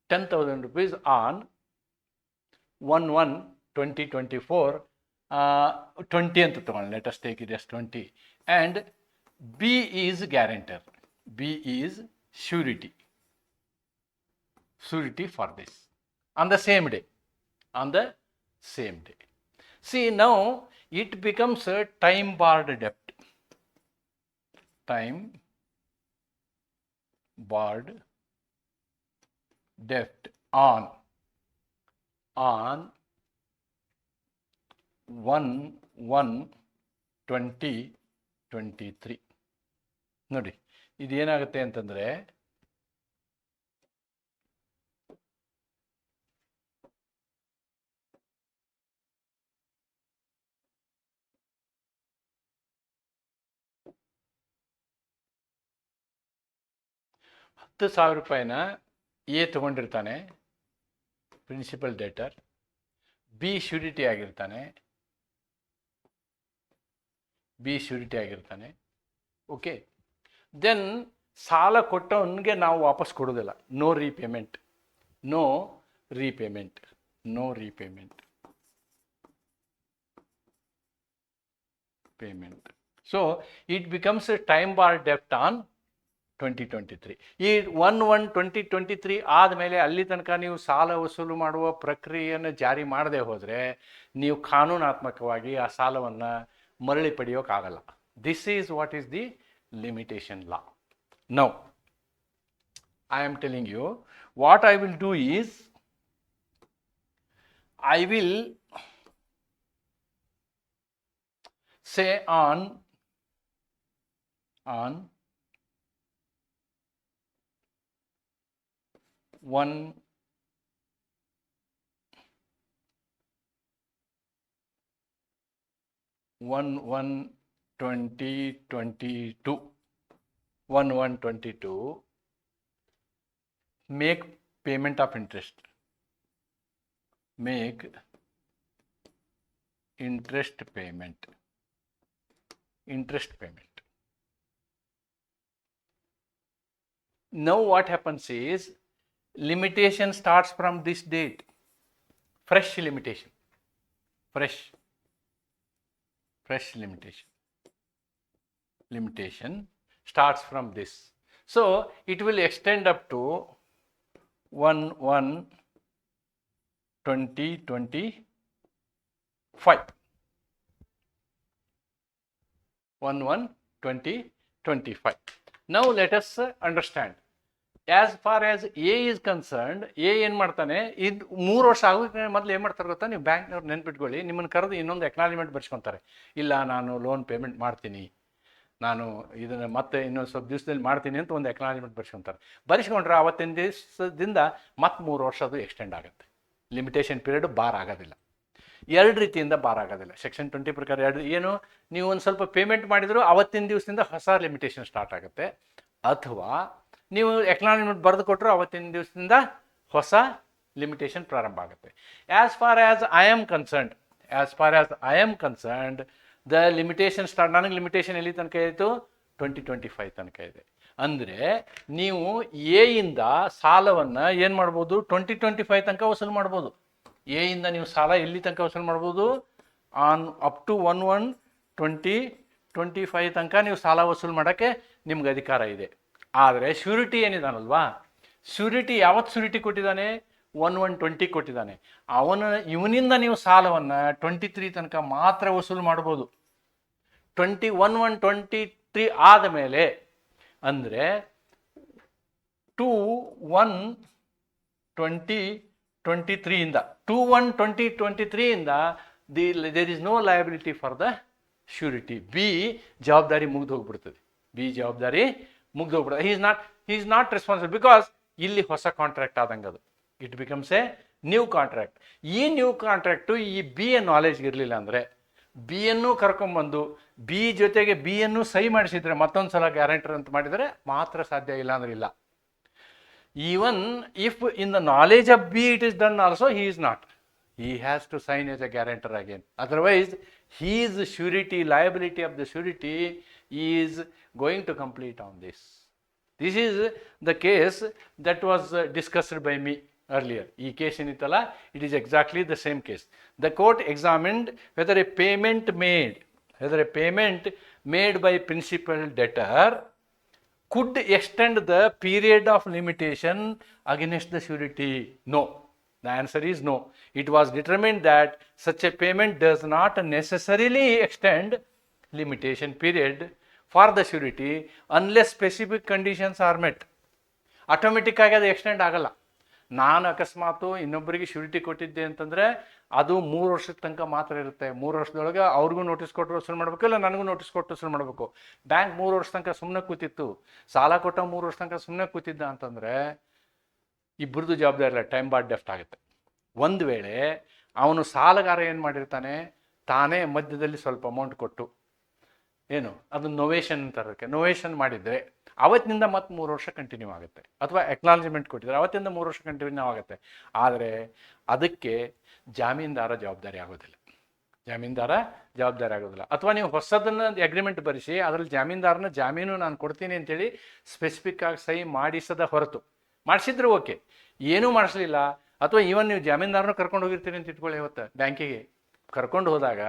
10,000 rupees on 1/1/2024, 20 ಅಂತ ತಗೊಳ್ಳಿ, let us take it as 20, and B is guarantor. B is surety for this on the same day. See, now it becomes a time barred debt. Time barred debt on 1/1/2023. ನೋಡಿ ಇದೇನಾಗುತ್ತೆ ಅಂತಂದರೆ, ₹10,000 A ತೊಗೊಂಡಿರ್ತಾನೆ, principal debtor. B surety ಆಗಿರ್ತಾನೆ. Okay, then ಸಾಲ ಕೊಟ್ಟವನಿಗೆ ನಾವು ವಾಪಸ್ ಕೊಡೋದಿಲ್ಲ. No repayment. So it becomes a time bar ಡೆಪ್ಟ್ ಆನ್ 2023. ಈ 1/1/2023 ಆದಮೇಲೆ ಅಲ್ಲಿ ತನಕ ನೀವು ಸಾಲ ವಸೂಲು ಮಾಡುವ ಪ್ರಕ್ರಿಯೆಯನ್ನು ಜಾರಿ ಮಾಡದೆ ಹೋದರೆ ನೀವು ಕಾನೂನಾತ್ಮಕವಾಗಿ ಆ ಸಾಲವನ್ನು ಮರಳಿ ಪಡೆಯೋಕ್ಕಾಗಲ್ಲ. This is what is the limitation law. Now I am telling you what I will do is, I will say on 1/1/2022 make payment of interest. Make interest payment. Now what happens is, limitation starts from this date. Fresh limitation starts from this. So it will extend up to 1/1/2025. 1/1/2025. Now let us understand. As far as A is concerned, A ಏನು ಮಾಡ್ತಾನೆ, ಇದು 3 ವರ್ಷ ಆಗೋಕ್ಕೆ ಮೊದಲು ಏನು ಮಾಡ್ತಾರೆ ಗೊತ್ತಾ, ನೀವು ಬ್ಯಾಂಕ್ನವ್ರು ನೆನ್ಪಿಟ್ಕೊಳ್ಳಿ, ನಿಮ್ಮನ್ನು ಕರೆದು ಇನ್ನೊಂದು ಎಕ್ನಾಲಜ್ಮೆಂಟ್ ಬರ್ಸ್ಕೊತಾರೆ. ಇಲ್ಲ, ನಾನು ಲೋನ್ ಪೇಮೆಂಟ್ ಮಾಡ್ತೀನಿ, ನಾನು ಇದನ್ನು ಮತ್ತೆ ಇನ್ನೊಂದು ಸ್ವಲ್ಪ ದಿವಸದಲ್ಲಿ ಮಾಡ್ತೀನಿ ಅಂತ ಒಂದು ಎಕ್ನಾಲಜ್ಮೆಂಟ್ ಬರೆಸ್ಕೊಂಡ್ರೆ ಅವತ್ತಿನ ದಿವಸದಿಂದ ಮತ್ತೆ 3 ವರ್ಷ ಅದು ಎಕ್ಸ್ಟೆಂಡ್ ಆಗುತ್ತೆ. ಲಿಮಿಟೇಷನ್ ಪೀರಿಯಡ್ ಬಾರ್ ಆಗೋದಿಲ್ಲ. 2 ರೀತಿಯಿಂದ ಬಾರ್ ಆಗೋದಿಲ್ಲ. ಸೆಕ್ಷನ್ 20 ಪ್ರಕಾರ 2 ಏನು, ನೀವು ಒಂದು ಸ್ವಲ್ಪ ಪೇಮೆಂಟ್ ಮಾಡಿದ್ರು ಅವತ್ತಿನ ದಿವಸದಿಂದ ಹೊಸ ಲಿಮಿಟೇಷನ್ ಸ್ಟಾರ್ಟ್ ಆಗುತ್ತೆ, ಅಥವಾ ನೀವು ಎಕ್ನಾಲಜ್ಮೆಂಟ್ ಬರೆದು ಕೊಟ್ಟರು ಅವತ್ತಿನ ದಿವಸದಿಂದ ಹೊಸ ಲಿಮಿಟೇಷನ್ ಪ್ರಾರಂಭ ಆಗುತ್ತೆ. As for as I am concerned the limitation start, ನನಗೆ ಲಿಮಿಟೇಷನ್ ಎಲ್ಲಿ ತನಕ ಇತ್ತು, 2025 ತನಕ ಇದೆ. ಅಂದರೆ ನೀವು ಎ ಇಂದ ಸಾಲವನ್ನು ಏನು ಮಾಡ್ಬೋದು, 2025 ತನಕ ವಸೂಲು ಮಾಡ್ಬೋದು. ಎ ಇಂದ ನೀವು ಸಾಲ ಎಲ್ಲಿ ತನಕ ವಸೂಲು ಮಾಡ್ಬೋದು, ಅಪ್ ಟು 1/1/2025 ತನಕ ನೀವು ಸಾಲ ವಸೂಲು ಮಾಡೋಕ್ಕೆ ನಿಮ್ಗೆ ಅಧಿಕಾರ ಇದೆ. ಆದರೆ ಶ್ಯೂರಿಟಿ ಏನಿದಾನಲ್ವಾ, ಶ್ಯೂರಿಟಿ ಯಾವತ್ತು ಶ್ಯೂರಿಟಿ ಕೊಟ್ಟಿದ್ದಾನೆ, 1/1/20 ಕೊಟ್ಟಿದ್ದಾನೆ. ಇವನಿಂದ ನೀವು ಸಾಲವನ್ನು 23 ತನಕ ಮಾತ್ರ ವಸೂಲು ಮಾಡ್ಬೋದು. 1/1/23 ಆದಮೇಲೆ ಅಂದರೆ 2/1/2023 ಇಂದ 2/1/2023 ಇಂದ there is no liability for the surety. B ಜವಾಬ್ದಾರಿ ಮುಗಿದು ಹೋಗ್ಬಿಡ್ತದೆ. He is not responsible, because ಇಲ್ಲಿ ಹೊಸ ಕಾಂಟ್ರಾಕ್ಟ್ ಆದಂಗೆ ಅದು. It becomes a new contract. ಈ ನ್ಯೂ ಕಾಂಟ್ರಾಕ್ಟು ಈ ಬಿ ಎ ನಾಲೆಜ್ಗೆ ಇರಲಿಲ್ಲ ಅಂದರೆ ಬಿ ಯನ್ನು ಕರ್ಕೊಂಬಂದು ಬಿ ಜೊತೆಗೆ ಬಿ ಯನ್ನು ಸಹಿ ಮಾಡಿಸಿದ್ರೆ ಮತ್ತೊಂದು ಸಲ ಗ್ಯಾರಂಟರ್ ಅಂತ ಮಾಡಿದರೆ ಮಾತ್ರ ಸಾಧ್ಯ, ಇಲ್ಲ ಅಂದ್ರೆ ಇಲ್ಲ. Even if in the knowledge of B it is done also, he is not. He has to sign as a guarantor again. Otherwise, his surety, liability of the surety is going to complete on this. This is the case that was discussed by me earlier. Ee case initala, it is exactly the same case. The court examined whether a payment made by principal debtor could extend the period of limitation against the surety. No. The answer is no. It was determined that such a payment does not necessarily extend limitation period for the surety unless specific conditions are met. Automatic ಆಗಿ ಅದು extend ಆಗಲ್ಲ. ನಾನು ಅಕಸ್ಮಾತು ಇನ್ನೊಬ್ಬರಿಗೆ surety ಕೊಟ್ಟಿದ್ದೆ ಅಂತಂದರೆ ಅದು 3 ವರ್ಷದ ತನಕ ಮಾತ್ರ ಇರುತ್ತೆ. 3 ವರ್ಷದೊಳಗೆ ಅವ್ರಿಗೂ ನೋಟಿಸ್ ಕೊಟ್ಟು ವಸೂಲು ಮಾಡಬೇಕು, ಇಲ್ಲ ನನಗೂ ನೋಟಿಸ್ ಕೊಟ್ಟು ವಸೂಲು ಮಾಡಬೇಕು. ಬ್ಯಾಂಕ್ 3 ವರ್ಷ ತನಕ ಸುಮ್ಮನೆ ಕೂತಿತ್ತು, ಸಾಲ ಕೊಟ್ಟ 3 ವರ್ಷ ತನಕ ಸುಮ್ಮನೆ ಕೂತಿದ್ದ ಅಂತಂದರೆ ಇಬ್ಬರದು ಜವಾಬ್ದಾರಿ ಇಲ್ಲ, ಟೈಮ್ ಬಾರ್ ಡೆಫ್ಟ್ ಆಗುತ್ತೆ. ಒಂದು ವೇಳೆ ಅವನು ಸಾಲಗಾರ ಏನು ಮಾಡಿರ್ತಾನೆ, ತಾನೇ ಮಧ್ಯದಲ್ಲಿ ಸ್ವಲ್ಪ ಅಮೌಂಟ್ ಕೊಟ್ಟು ಏನು ಅದು ನೊವೇಷನ್ ಅಂತಾರಕ್ಕೆ ನೊವೇಷನ್ ಮಾಡಿದರೆ ಅವತ್ತಿನಿಂದ ಮತ್ತೆ 3 ವರ್ಷ ಕಂಟಿನ್ಯೂ ಆಗುತ್ತೆ. ಅಥವಾ ಎಕ್ನಾಲಜ್ಮೆಂಟ್ ಕೊಟ್ಟಿದ್ದಾರೆ ಅವತ್ತಿಂದ 3 ವರ್ಷ ಕಂಟಿನ್ಯೂ ಆಗುತ್ತೆ. ಆದರೆ ಅದಕ್ಕೆ ಜಾಮೀನ್ದಾರ ಜವಾಬ್ದಾರಿ ಆಗೋದಿಲ್ಲ. ಅಥವಾ ನೀವು ಹೊಸದನ್ನು ಅಗ್ರಿಮೆಂಟ್ ಬರೆಸಿ ಅದರಲ್ಲಿ ಜಾಮೀನ್ದಾರನ ಜಾಮೀನು ನಾನು ಕೊಡ್ತೀನಿ ಅಂತೇಳಿ ಸ್ಪೆಸಿಫಿಕ್ ಆಗಿ ಸಹಿ ಮಾಡಿಸದ ಹೊರತು, ಮಾಡಿಸಿದ್ರೆ ಓಕೆ, ಏನೂ ಮಾಡಿಸ್ಲಿಲ್ಲ, ಅಥವಾ ಈವನ್ ನೀವು ಜಾಮೀನ್ದಾರನ ಕರ್ಕೊಂಡು ಹೋಗಿರ್ತೀರಿ ಅಂತ ಇಟ್ಕೊಳ್ಳಿ, ಇವತ್ತು ಬ್ಯಾಂಕಿಗೆ ಕರ್ಕೊಂಡು ಹೋದಾಗ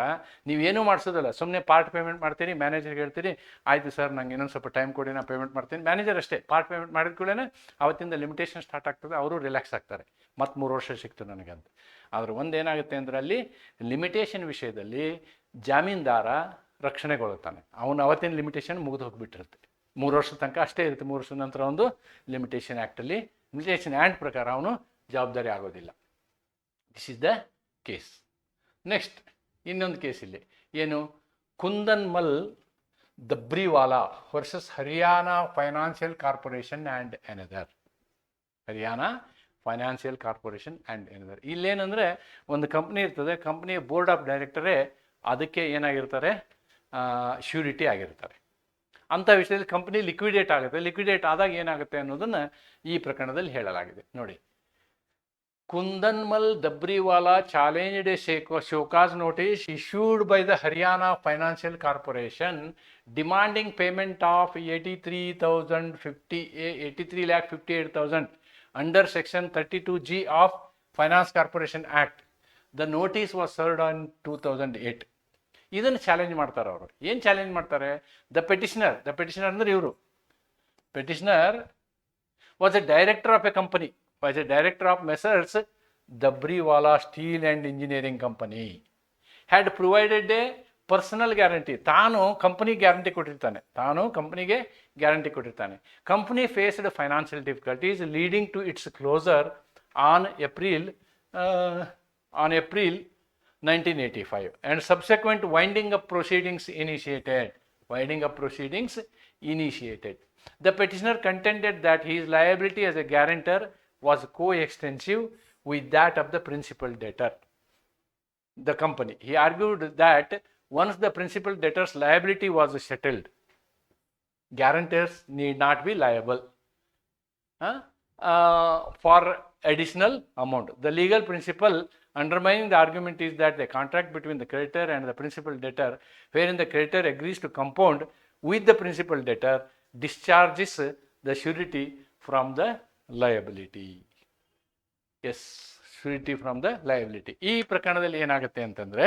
ನೀವೇನೂ ಮಾಡಿಸೋದಿಲ್ಲ, ಸುಮ್ಮನೆ ಪಾರ್ಟ್ ಪೇಮೆಂಟ್ ಮಾಡ್ತೀರಿ, ಮ್ಯಾನೇಜರ್ಗೆ ಹೇಳ್ತೀರಿ ಆಯಿತು ಸರ್ ನಂಗೆ ಇನ್ನೊಂದು ಸ್ವಲ್ಪ ಟೈಮ್ ಕೊಡಿ ನಾನು ಪೇಮೆಂಟ್ ಮಾಡ್ತೀನಿ. ಮ್ಯಾನೇಜರ್ ಅಷ್ಟೇ ಪಾರ್ಟ್ ಪೇಮೆಂಟ್ ಮಾಡಿದ ಕೂಡಲೇ ಅವತ್ತಿಂದ ಲಿಮಿಟೇಷನ್ ಸ್ಟಾರ್ಟ್ ಆಗ್ತದೆ, ಅವರು ರಿಲ್ಯಾಕ್ಸ್ ಆಗ್ತಾರೆ, ಮತ್ತು 3 ವರ್ಷ ಸಿಕ್ತು ನನಗೆ ಅಂತ. ಆದರೆ ಒಂದೇನಾಗುತ್ತೆ ಅಂದರೆ ಅಲ್ಲಿ ಲಿಮಿಟೇಷನ್ ವಿಷಯದಲ್ಲಿ ಜಾಮೀನ್ದಾರ ರಕ್ಷಣೆಗೊಳ್ಳುತ್ತಾನೆ. ಅವನು ಅವತ್ತಿನ ಲಿಮಿಟೇಷನ್ ಮುಗಿದು ಹೋಗಿಬಿಟ್ಟಿರುತ್ತೆ. 3 ವರ್ಷದ ತನಕ ಅಷ್ಟೇ ಇರುತ್ತೆ. 3 ವರ್ಷದ ನಂತರ ಒಂದು ಲಿಮಿಟೇಷನ್ ಆ್ಯಕ್ಟಲ್ಲಿ ಲಿಮಿಟೇಷನ್ ಆ್ಯಕ್ಟ್ ಪ್ರಕಾರ ಅವನು ಜವಾಬ್ದಾರಿ ಆಗೋದಿಲ್ಲ. This is the case. Next ಇನ್ನೊಂದು ಕೇಸ್ ಇಲ್ಲಿ ಏನು, Kundanmal Dabriwala versus Haryana financial corporation and another. ಇಲ್ಲೇನಂದರೆ ಒಂದು ಕಂಪ್ನಿ ಇರ್ತದೆ, ಕಂಪ್ನಿಯ ಬೋರ್ಡ್ ಆಫ್ ಡೈರೆಕ್ಟರೇ ಅದಕ್ಕೆ ಏನಾಗಿರ್ತಾರೆ, ಶ್ಯೂರಿಟಿ ಆಗಿರ್ತಾರೆ. ಅಂಥ ವಿಷಯದಲ್ಲಿ ಕಂಪ್ನಿ ಲಿಕ್ವಿಡೇಟ್ ಆಗುತ್ತೆ. ಲಿಕ್ವಿಡೇಟ್ ಆದಾಗ ಏನಾಗುತ್ತೆ ಅನ್ನೋದನ್ನು ಈ ಪ್ರಕರಣದಲ್ಲಿ ಹೇಳಲಾಗಿದೆ. ನೋಡಿ, Kundanmal Dabriwala challenged a showcase notice issued by the Haryana Financial Corporation demanding payment of 83,58,000 under Section 32G of Finance Corporation Act. The notice was served on 2008. ಇದನ್ನು ಚಾಲೆಂಜ್ ಮಾಡ್ತಾರೆ ಅವರು. ಏನು ಚಾಲೆಂಜ್ ಮಾಡ್ತಾರೆ? ದ ಪೆಟಿಷನರ್ ಅಂದರೆ ಇವರು. Petitioner was A director of A company, was a director of Messrs. Dabriwala Steel and Engineering Company, had provided a personal guarantee. ತಾನು ಕಂಪನಿಗೆ guarantee ಕೊಟ್ಟಿರ್ತಾನೆ. Company faced financial difficulties leading to its closure on April 1985 and subsequent winding up proceedings initiated. The petitioner contended that his liability as a guarantor was co-extensive with that of the principal debtor, the company. He argued that once the principal debtor's liability was settled, guarantors need not be liable for additional amount. The legal principle undermining the argument is that the contract between the creditor and the principal debtor, wherein the creditor agrees to compound with the principal debtor, discharges the surety from the liability. Yes, surety from the liability. ಈ ಪ್ರಕರಣದಲ್ಲಿ ಏನಾಗುತ್ತೆ ಅಂತಂದರೆ,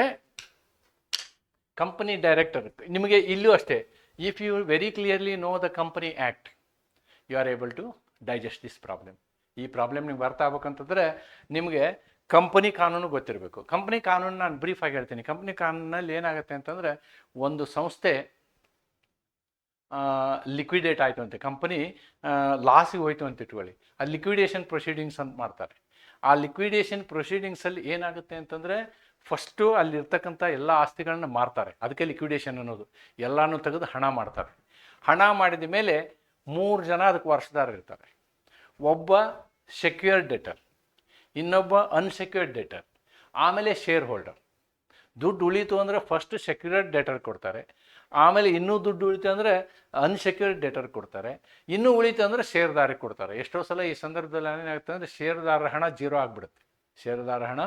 company director, ನಿಮಗೆ ಇಲ್ಲೂ ಅಷ್ಟೇ, if you very clearly know the company act, you are able to digest this problem. ಈ problem ನಿಮ್ಗೆ ಅರ್ಥ ಆಗ್ಬೇಕಂತಂದರೆ ನಿಮಗೆ ಕಂಪನಿ ಕಾನೂನು ಗೊತ್ತಿರಬೇಕು. ಕಂಪನಿ ಕಾನೂನು ನಾನು ಬ್ರೀಫಾಗಿ ಹೇಳ್ತೀನಿ. ಕಂಪನಿ ಕಾನೂನಲ್ಲಿ ಏನಾಗುತ್ತೆ ಅಂತಂದರೆ, ಒಂದು ಸಂಸ್ಥೆ ಲಿಕ್ವಿಡೇಟ್ ಆಯಿತು ಅಂತೆ, ಕಂಪನಿ ಲಾಸಿಗೆ ಹೋಯ್ತು ಅಂತ ಇಟ್ಕೊಳ್ಳಿ, ಆ ಲಿಕ್ವಿಡೇಷನ್ ಪ್ರೊಸೀಡಿಂಗ್ಸ್ ಅಂತ ಮಾಡ್ತಾರೆ. ಆ ಲಿಕ್ವಿಡೇಷನ್ ಪ್ರೊಸೀಡಿಂಗ್ಸಲ್ಲಿ ಏನಾಗುತ್ತೆ ಅಂತಂದರೆ, ಫಸ್ಟು ಅಲ್ಲಿರ್ತಕ್ಕಂಥ ಎಲ್ಲ ಆಸ್ತಿಗಳನ್ನ ಮಾರ್ತಾರೆ. ಅದಕ್ಕೆ ಲಿಕ್ವಿಡೇಷನ್ ಅನ್ನೋದು. ಎಲ್ಲನೂ ತೆಗೆದು ಹಣ ಮಾಡ್ತಾರೆ. ಹಣ ಮಾಡಿದ ಮೇಲೆ 3 ಜನ ಅದಕ್ಕೆ ವಾರಸುದಾರರು ಇರ್ತಾರೆ. ಒಬ್ಬ ಸೆಕ್ಯೂರ್ಡ್ ಡೆಟರ್, ಇನ್ನೊಬ್ಬ ಅನ್ಸೆಕ್ಯೂರ್ಡ್ ಡೆಟರ್, ಆಮೇಲೆ ಶೇರ್ ಹೋಲ್ಡರ್. ದುಡ್ಡು ಉಳೀತು ಅಂದರೆ ಫಸ್ಟ್ ಸೆಕ್ಯೂರ್ಡ್ ಡೆಟರ್ ಕೊಡ್ತಾರೆ, ಆಮೇಲೆ ಇನ್ನೂ ದುಡ್ಡು ಉಳಿತು ಅಂದರೆ ಅನ್ಸೆಕ್ಯೂರ್ಡ್ ಡೆಟರ್ ಕೊಡ್ತಾರೆ, ಇನ್ನೂ ಉಳಿತು ಅಂದರೆ ಷೇರುದಾರಿಗೆ ಕೊಡ್ತಾರೆ. ಎಷ್ಟೋ ಸಲ ಈ ಸಂದರ್ಭದಲ್ಲಿ ಏನಾಗುತ್ತೆ ಅಂದರೆ ಷೇರುದಾರರ ಹಣ ಜೀರೋ ಆಗಿಬಿಡುತ್ತೆ, ಷೇರುದಾರ ಹಣ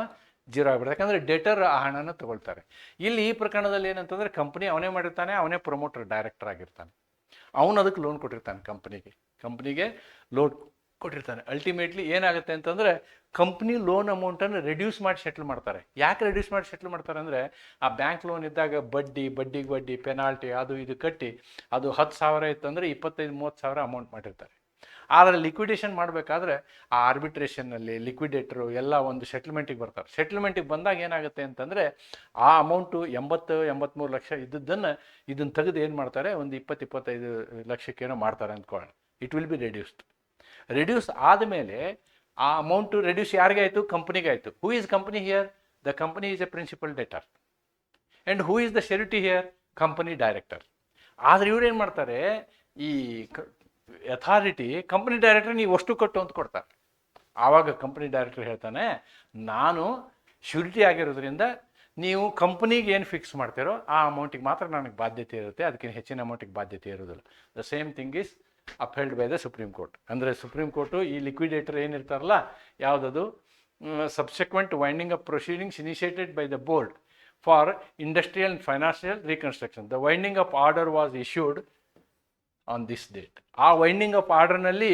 ಜೀರೋ ಆಗಿಬಿಡುತ್ತೆ, ಯಾಕಂದರೆ ಡೆಟರ್ ಆ ಹಣನ ತಗೊಳ್ತಾರೆ. ಇಲ್ಲಿ ಈ ಪ್ರಕರಣದಲ್ಲಿ ಏನಂತಂದರೆ ಕಂಪ್ನಿ ಅವನೇ ಮಾಡಿರ್ತಾನೆ, ಅವನೇ ಪ್ರಮೋಟರ್ ಡೈರೆಕ್ಟರ್ ಆಗಿರ್ತಾನೆ, ಅವನು ಅದಕ್ಕೆ ಲೋನ್ ಕೊಟ್ಟಿರ್ತಾನೆ, ಕಂಪ್ನಿಗೆ ಲೋನ್ ಕೊಟ್ಟಿರ್ತಾನೆ. ಅಲ್ಟಿಮೇಟ್ಲಿ ಏನಾಗುತ್ತೆ ಅಂತಂದರೆ ಕಂಪ್ನಿ ಲೋನ್ ಅಮೌಂಟನ್ನು ರೆಡ್ಯೂಸ್ ಮಾಡಿ ಸೆಟ್ಲ್ ಮಾಡ್ತಾರೆ. ಯಾಕೆ ರೆಡ್ಯೂಸ್ ಮಾಡಿ ಸೆಟ್ಲ್ ಮಾಡ್ತಾರೆ ಅಂದರೆ ಆ ಬ್ಯಾಂಕ್ ಲೋನ್ ಇದ್ದಾಗ ಬಡ್ಡಿ ಪೆನಾಲ್ಟಿ ಅದು ಇದು ಕಟ್ಟಿ ಅದು 10,000 ಇತ್ತಂದರೆ 25-30,000 ಅಮೌಂಟ್ ಮಾಡಿರ್ತಾರೆ. ಆದರೆ ಲಿಕ್ವಿಡೇಷನ್ ಮಾಡಬೇಕಾದ್ರೆ ಆ ಆರ್ಬಿಟ್ರೇಷನ್ನಲ್ಲಿ ಲಿಕ್ವಿಡೇಟ್ರು ಎಲ್ಲ ಒಂದು ಸೆಟ್ಲ್ಮೆಂಟಿಗೆ ಬರ್ತಾರೆ. ಸೆಟ್ಲ್ಮೆಂಟಿಗೆ ಬಂದಾಗ ಏನಾಗುತ್ತೆ ಅಂತಂದರೆ ಆ ಅಮೌಂಟು 80-83 ಲಕ್ಷ ಇದ್ದದ್ದನ್ನು ಇದನ್ನು ತೆಗೆದು ಏನು ಮಾಡ್ತಾರೆ, ಒಂದು 20-25 ಲಕ್ಷಕ್ಕೇನೋ ಮಾಡ್ತಾರೆ ಅಂದ್ಕೊಳ್ಳೋಣ. ಇಟ್ ವಿಲ್ ಬಿ ರೆಡ್ಯೂಸ್ ಆದಮೇಲೆ ಆ ಅಮೌಂಟು ರೆಡ್ಯೂಸ್ ಯಾರಿಗೆ ಆಯಿತು, ಕಂಪ್ನಿಗೆ ಆಯಿತು. Who is company here? The company is a principal debtor and who is the surety here? Company director. ಆದರೆ ಇವ್ರು ಏನು ಮಾಡ್ತಾರೆ, ಈ ಅಥಾರಿಟಿ ಕಂಪನಿ ಡೈರೆಕ್ಟರ್ ನೀವು ಅಷ್ಟು ಕಟ್ಟು ಅಂತ ಕೊಡ್ತಾರೆ. ಆವಾಗ ಕಂಪನಿ ಡೈರೆಕ್ಟರ್ ಹೇಳ್ತಾನೆ, ನಾನು ಶ್ಯೂರಿಟಿ ಆಗಿರೋದ್ರಿಂದ ನೀವು ಕಂಪ್ನಿಗೆ ಏನು ಫಿಕ್ಸ್ ಮಾಡ್ತೀರೋ ಆ ಅಮೌಂಟಿಗೆ ಮಾತ್ರ ನನಗೆ ಬಾಧ್ಯತೆ ಇರುತ್ತೆ, ಅದಕ್ಕಿಂತ ಹೆಚ್ಚಿನ ಅಮೌಂಟಿಗೆ ಬಾಧ್ಯತೆ ಇರೋದಿಲ್ಲ. The same thing is upheld by the Supreme Court. ಅಂದರೆ ಸುಪ್ರೀಂ ಕೋರ್ಟು ಈ ಲಿಕ್ವಿಡೇಟರ್ ಏನಿರ್ತಾರಲ್ಲ, ಯಾವುದದು subsequent winding up proceedings initiated by the Board for Industrial and Financial Reconstruction, the winding up order was issued on this date. ಆ winding up ಆರ್ಡರ್ನಲ್ಲಿ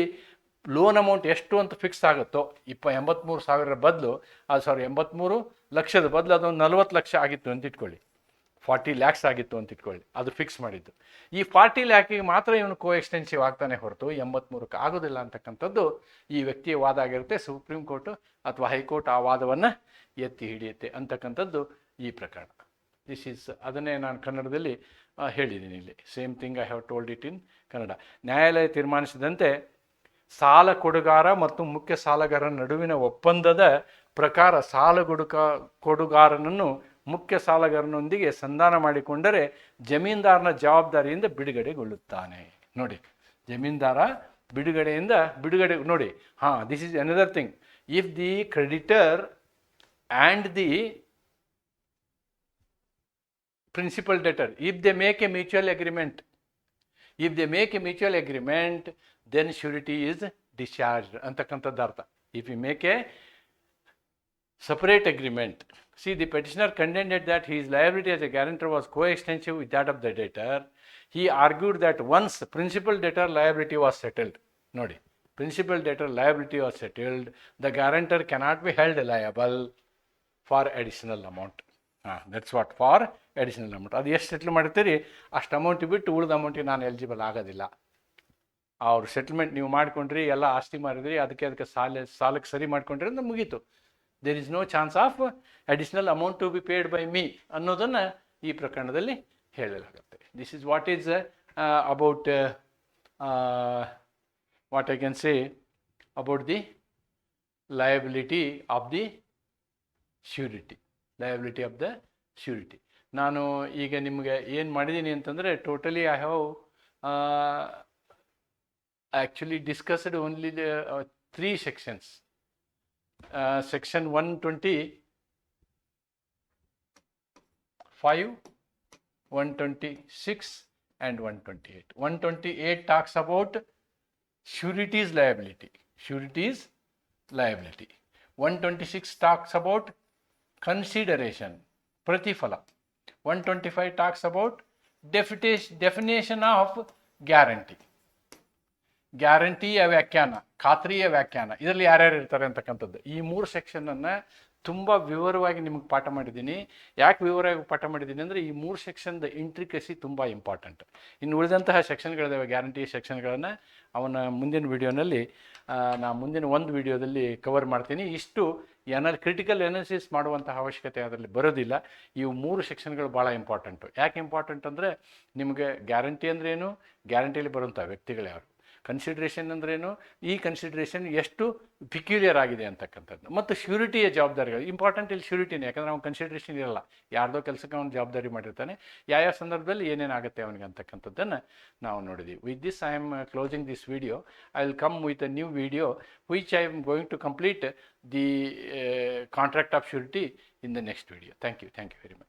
loan amount ಎಷ್ಟು ಅಂತ fix ಆಗುತ್ತೋ, 83,000 ಬದಲು 83 ಲಕ್ಷದ ಬದಲು ಅದೊಂದು 40 ಲಕ್ಷ ಆಗಿತ್ತು ಅಂತ ಇಟ್ಕೊಳ್ಳಿ, 40 ಲ್ಯಾಕ್ಸ್ ಆಗಿತ್ತು ಅಂತ ಇಟ್ಕೊಳ್ಳಿ, ಅದು ಫಿಕ್ಸ್ ಮಾಡಿದ್ದು. ಈ 40 ಲ್ಯಾಕಿಗೆ ಮಾತ್ರ ಇವನು ಕೋ ಎಕ್ಸ್ಟೆನ್ಸಿವ್ ಆಗ್ತಾನೆ ಹೊರತು 83ಕ್ಕೆ ಆಗೋದಿಲ್ಲ ಅಂತಕ್ಕಂಥದ್ದು ಈ ವ್ಯಕ್ತಿಯ ವಾದ ಆಗಿರುತ್ತೆ. ಸುಪ್ರೀಂ ಕೋರ್ಟು ಅಥವಾ ಹೈಕೋರ್ಟ್ ಆ ವಾದವನ್ನು ಎತ್ತಿ ಹಿಡಿಯುತ್ತೆ ಅಂತಕ್ಕಂಥದ್ದು ಈ ಪ್ರಕರಣ. ದಿಸ್ ಈಸ್, ಅದನ್ನೇ ನಾನು ಕನ್ನಡದಲ್ಲಿ ಹೇಳಿದ್ದೀನಿ ಇಲ್ಲಿ. Same thing I have told it in Kannada. ನ್ಯಾಯಾಲಯ ತೀರ್ಮಾನಿಸಿದಂತೆ ಸಾಲ ಕೊಡುಗಾರ ಮತ್ತು ಮುಖ್ಯ ಸಾಲಗಾರನ ನಡುವಿನ ಒಪ್ಪಂದದ ಪ್ರಕಾರ ಕೊಡುಗಾರನನ್ನು ಮುಖ್ಯ ಸಾಲಗಾರನೊಂದಿಗೆ ಸಂಧಾನ ಮಾಡಿಕೊಂಡರೆ ಜಮೀನ್ದಾರನ ಜವಾಬ್ದಾರಿಯಿಂದ ಬಿಡುಗಡೆಗೊಳ್ಳುತ್ತಾನೆ. ನೋಡಿ, ಜಮೀನ್ದಾರ ಬಿಡುಗಡೆ ನೋಡಿ. This is another thing. If the creditor and the principal debtor, if they make a mutual agreement, then surety is discharged ಅಂತಕ್ಕಂಥದ್ದು ಅರ್ಥ. If you make a separate agreement, see, the petitioner contended that his liability as a guarantor was coextensive with that of the debtor. He argued that once principal debtor liability was settled, ನೋಡಿ, principal debtor liability was settled, the guarantor cannot be held liable for additional amount. That's what, for additional amount. ಅದು ಎಷ್ಟು settle ಮಾಡ್ತೀರಿ ಅಷ್ಟು amount ಬಿಟ್ಟು ಉಳಿದ ಅಮೌಂಟಿಗೆ ನಾನು eligible ಆಗೋದಿಲ್ಲ. ಅವ್ರು ಸೆಟ್ಲ್ಮೆಂಟ್ ನೀವು ಮಾಡ್ಕೊಂಡ್ರಿ, ಎಲ್ಲ ಆಸ್ತಿ ಮಾರಿದ್ರಿ, ಅದಕ್ಕೆ ಸಾಲಕ್ಕೆ ಸರಿ ಮಾಡ್ಕೊಂಡ್ರಿ ಅಂತ ಮುಗೀತು. There is no chance of additional amount to be paid by me ಅನ್ನೋದನ್ನು ಈ ಪ್ರಕರಣದಲ್ಲಿ ಹೇಳಲಾಗುತ್ತೆ. This is what is about what I can say about the liability of the surety. ನಾನು ಈಗ ನಿಮಗೆ ಏನು ಮಾಡಿದ್ದೀನಿ ಅಂತಂದರೆ, totally I have actually discussed only 3 sections. Section 125, 126 and 128. 128 talks about surety's liability. 126 talks about consideration, pratifala. 125 talks about definition of guarantee. ಗ್ಯಾರಂಟಿಯ ವ್ಯಾಖ್ಯಾನ, ಖಾತ್ರಿಯ ವ್ಯಾಖ್ಯಾನ, ಇದರಲ್ಲಿ ಯಾರ್ಯಾರು ಇರ್ತಾರೆ ಅಂತಕ್ಕಂಥದ್ದು. ಈ 3 ಸೆಕ್ಷನನ್ನು ತುಂಬ ವಿವರವಾಗಿ ನಿಮಗೆ ಪಾಠ ಮಾಡಿದ್ದೀನಿ. ಯಾಕೆ ವಿವರವಾಗಿ ಪಾಠ ಮಾಡಿದ್ದೀನಿ ಅಂದರೆ ಈ 3 ಸೆಕ್ಷನ್ದ ಇಂಟ್ರಿಕಸಿ ತುಂಬ ಇಂಪಾರ್ಟೆಂಟ್. ಇನ್ನು ಉಳಿದಂತಹ ಸೆಕ್ಷನ್ಗಳಿದ್ದಾವೆ, ಗ್ಯಾರಂಟಿ ಸೆಕ್ಷನ್ಗಳನ್ನು ಅವನ ಮುಂದಿನ ವಿಡಿಯೋನಲ್ಲಿ ಮುಂದಿನ ಒಂದು ವಿಡಿಯೋದಲ್ಲಿ ಕವರ್ ಮಾಡ್ತೀನಿ. ಇಷ್ಟು ಕ್ರಿಟಿಕಲ್ ಎನಾಲಿಸಿಸ್ ಮಾಡುವಂತಹ ಅವಶ್ಯಕತೆ ಅದರಲ್ಲಿ ಬರೋದಿಲ್ಲ. ಈ 3 ಸೆಕ್ಷನ್ಗಳು ಭಾಳ ಇಂಪಾರ್ಟೆಂಟು. ಯಾಕೆ ಇಂಪಾರ್ಟೆಂಟ್ ಅಂದರೆ, ನಿಮಗೆ ಗ್ಯಾರಂಟಿ ಅಂದರೆ ಏನು, ಗ್ಯಾರಂಟಿಯಲ್ಲಿ ಬರುವಂಥ ವ್ಯಕ್ತಿಗಳು ಯಾರು, ಕನ್ಸಿಡ್ರೇಷನ್ ಅಂದ್ರೇನು, ಈ ಕನ್ಸಿಡ್ರೇಷನ್ ಎಷ್ಟು ಪಿಕ್ಯುಲಿಯರ್ ಆಗಿದೆ ಅಂತಕ್ಕಂಥದ್ದು. ಮತ್ತು ಶ್ಯೂರಿಟಿಯ ಜವಾಬ್ದಾರಿಗಳು ಇಂಪಾರ್ಟೆಂಟ್. ಇಲ್ಲಿ ಶ್ಯೂರಿಟಿನೇ, ಯಾಕಂದರೆ ಅವ್ನು ಕನ್ಸಿಡ್ರೇಷನ್ ಇರಲ್ಲ, ಯಾರ್ದೋ ಕೆಲಸಕ್ಕೆ ಅವ್ನು ಜವಾಬ್ದಾರಿ ಮಾಡಿರ್ತಾನೆ, ಯಾವ ಸಂದರ್ಭದಲ್ಲಿ ಏನೇನಾಗುತ್ತೆ ಅವನಿಗೆ ಅಂತಕ್ಕಂಥದ್ದನ್ನು ನಾವು ನೋಡಿದ್ದೀವಿ. With this I am closing this video. I will come with a new video which I am going to complete the contract of surety in the next video. Thank you very much.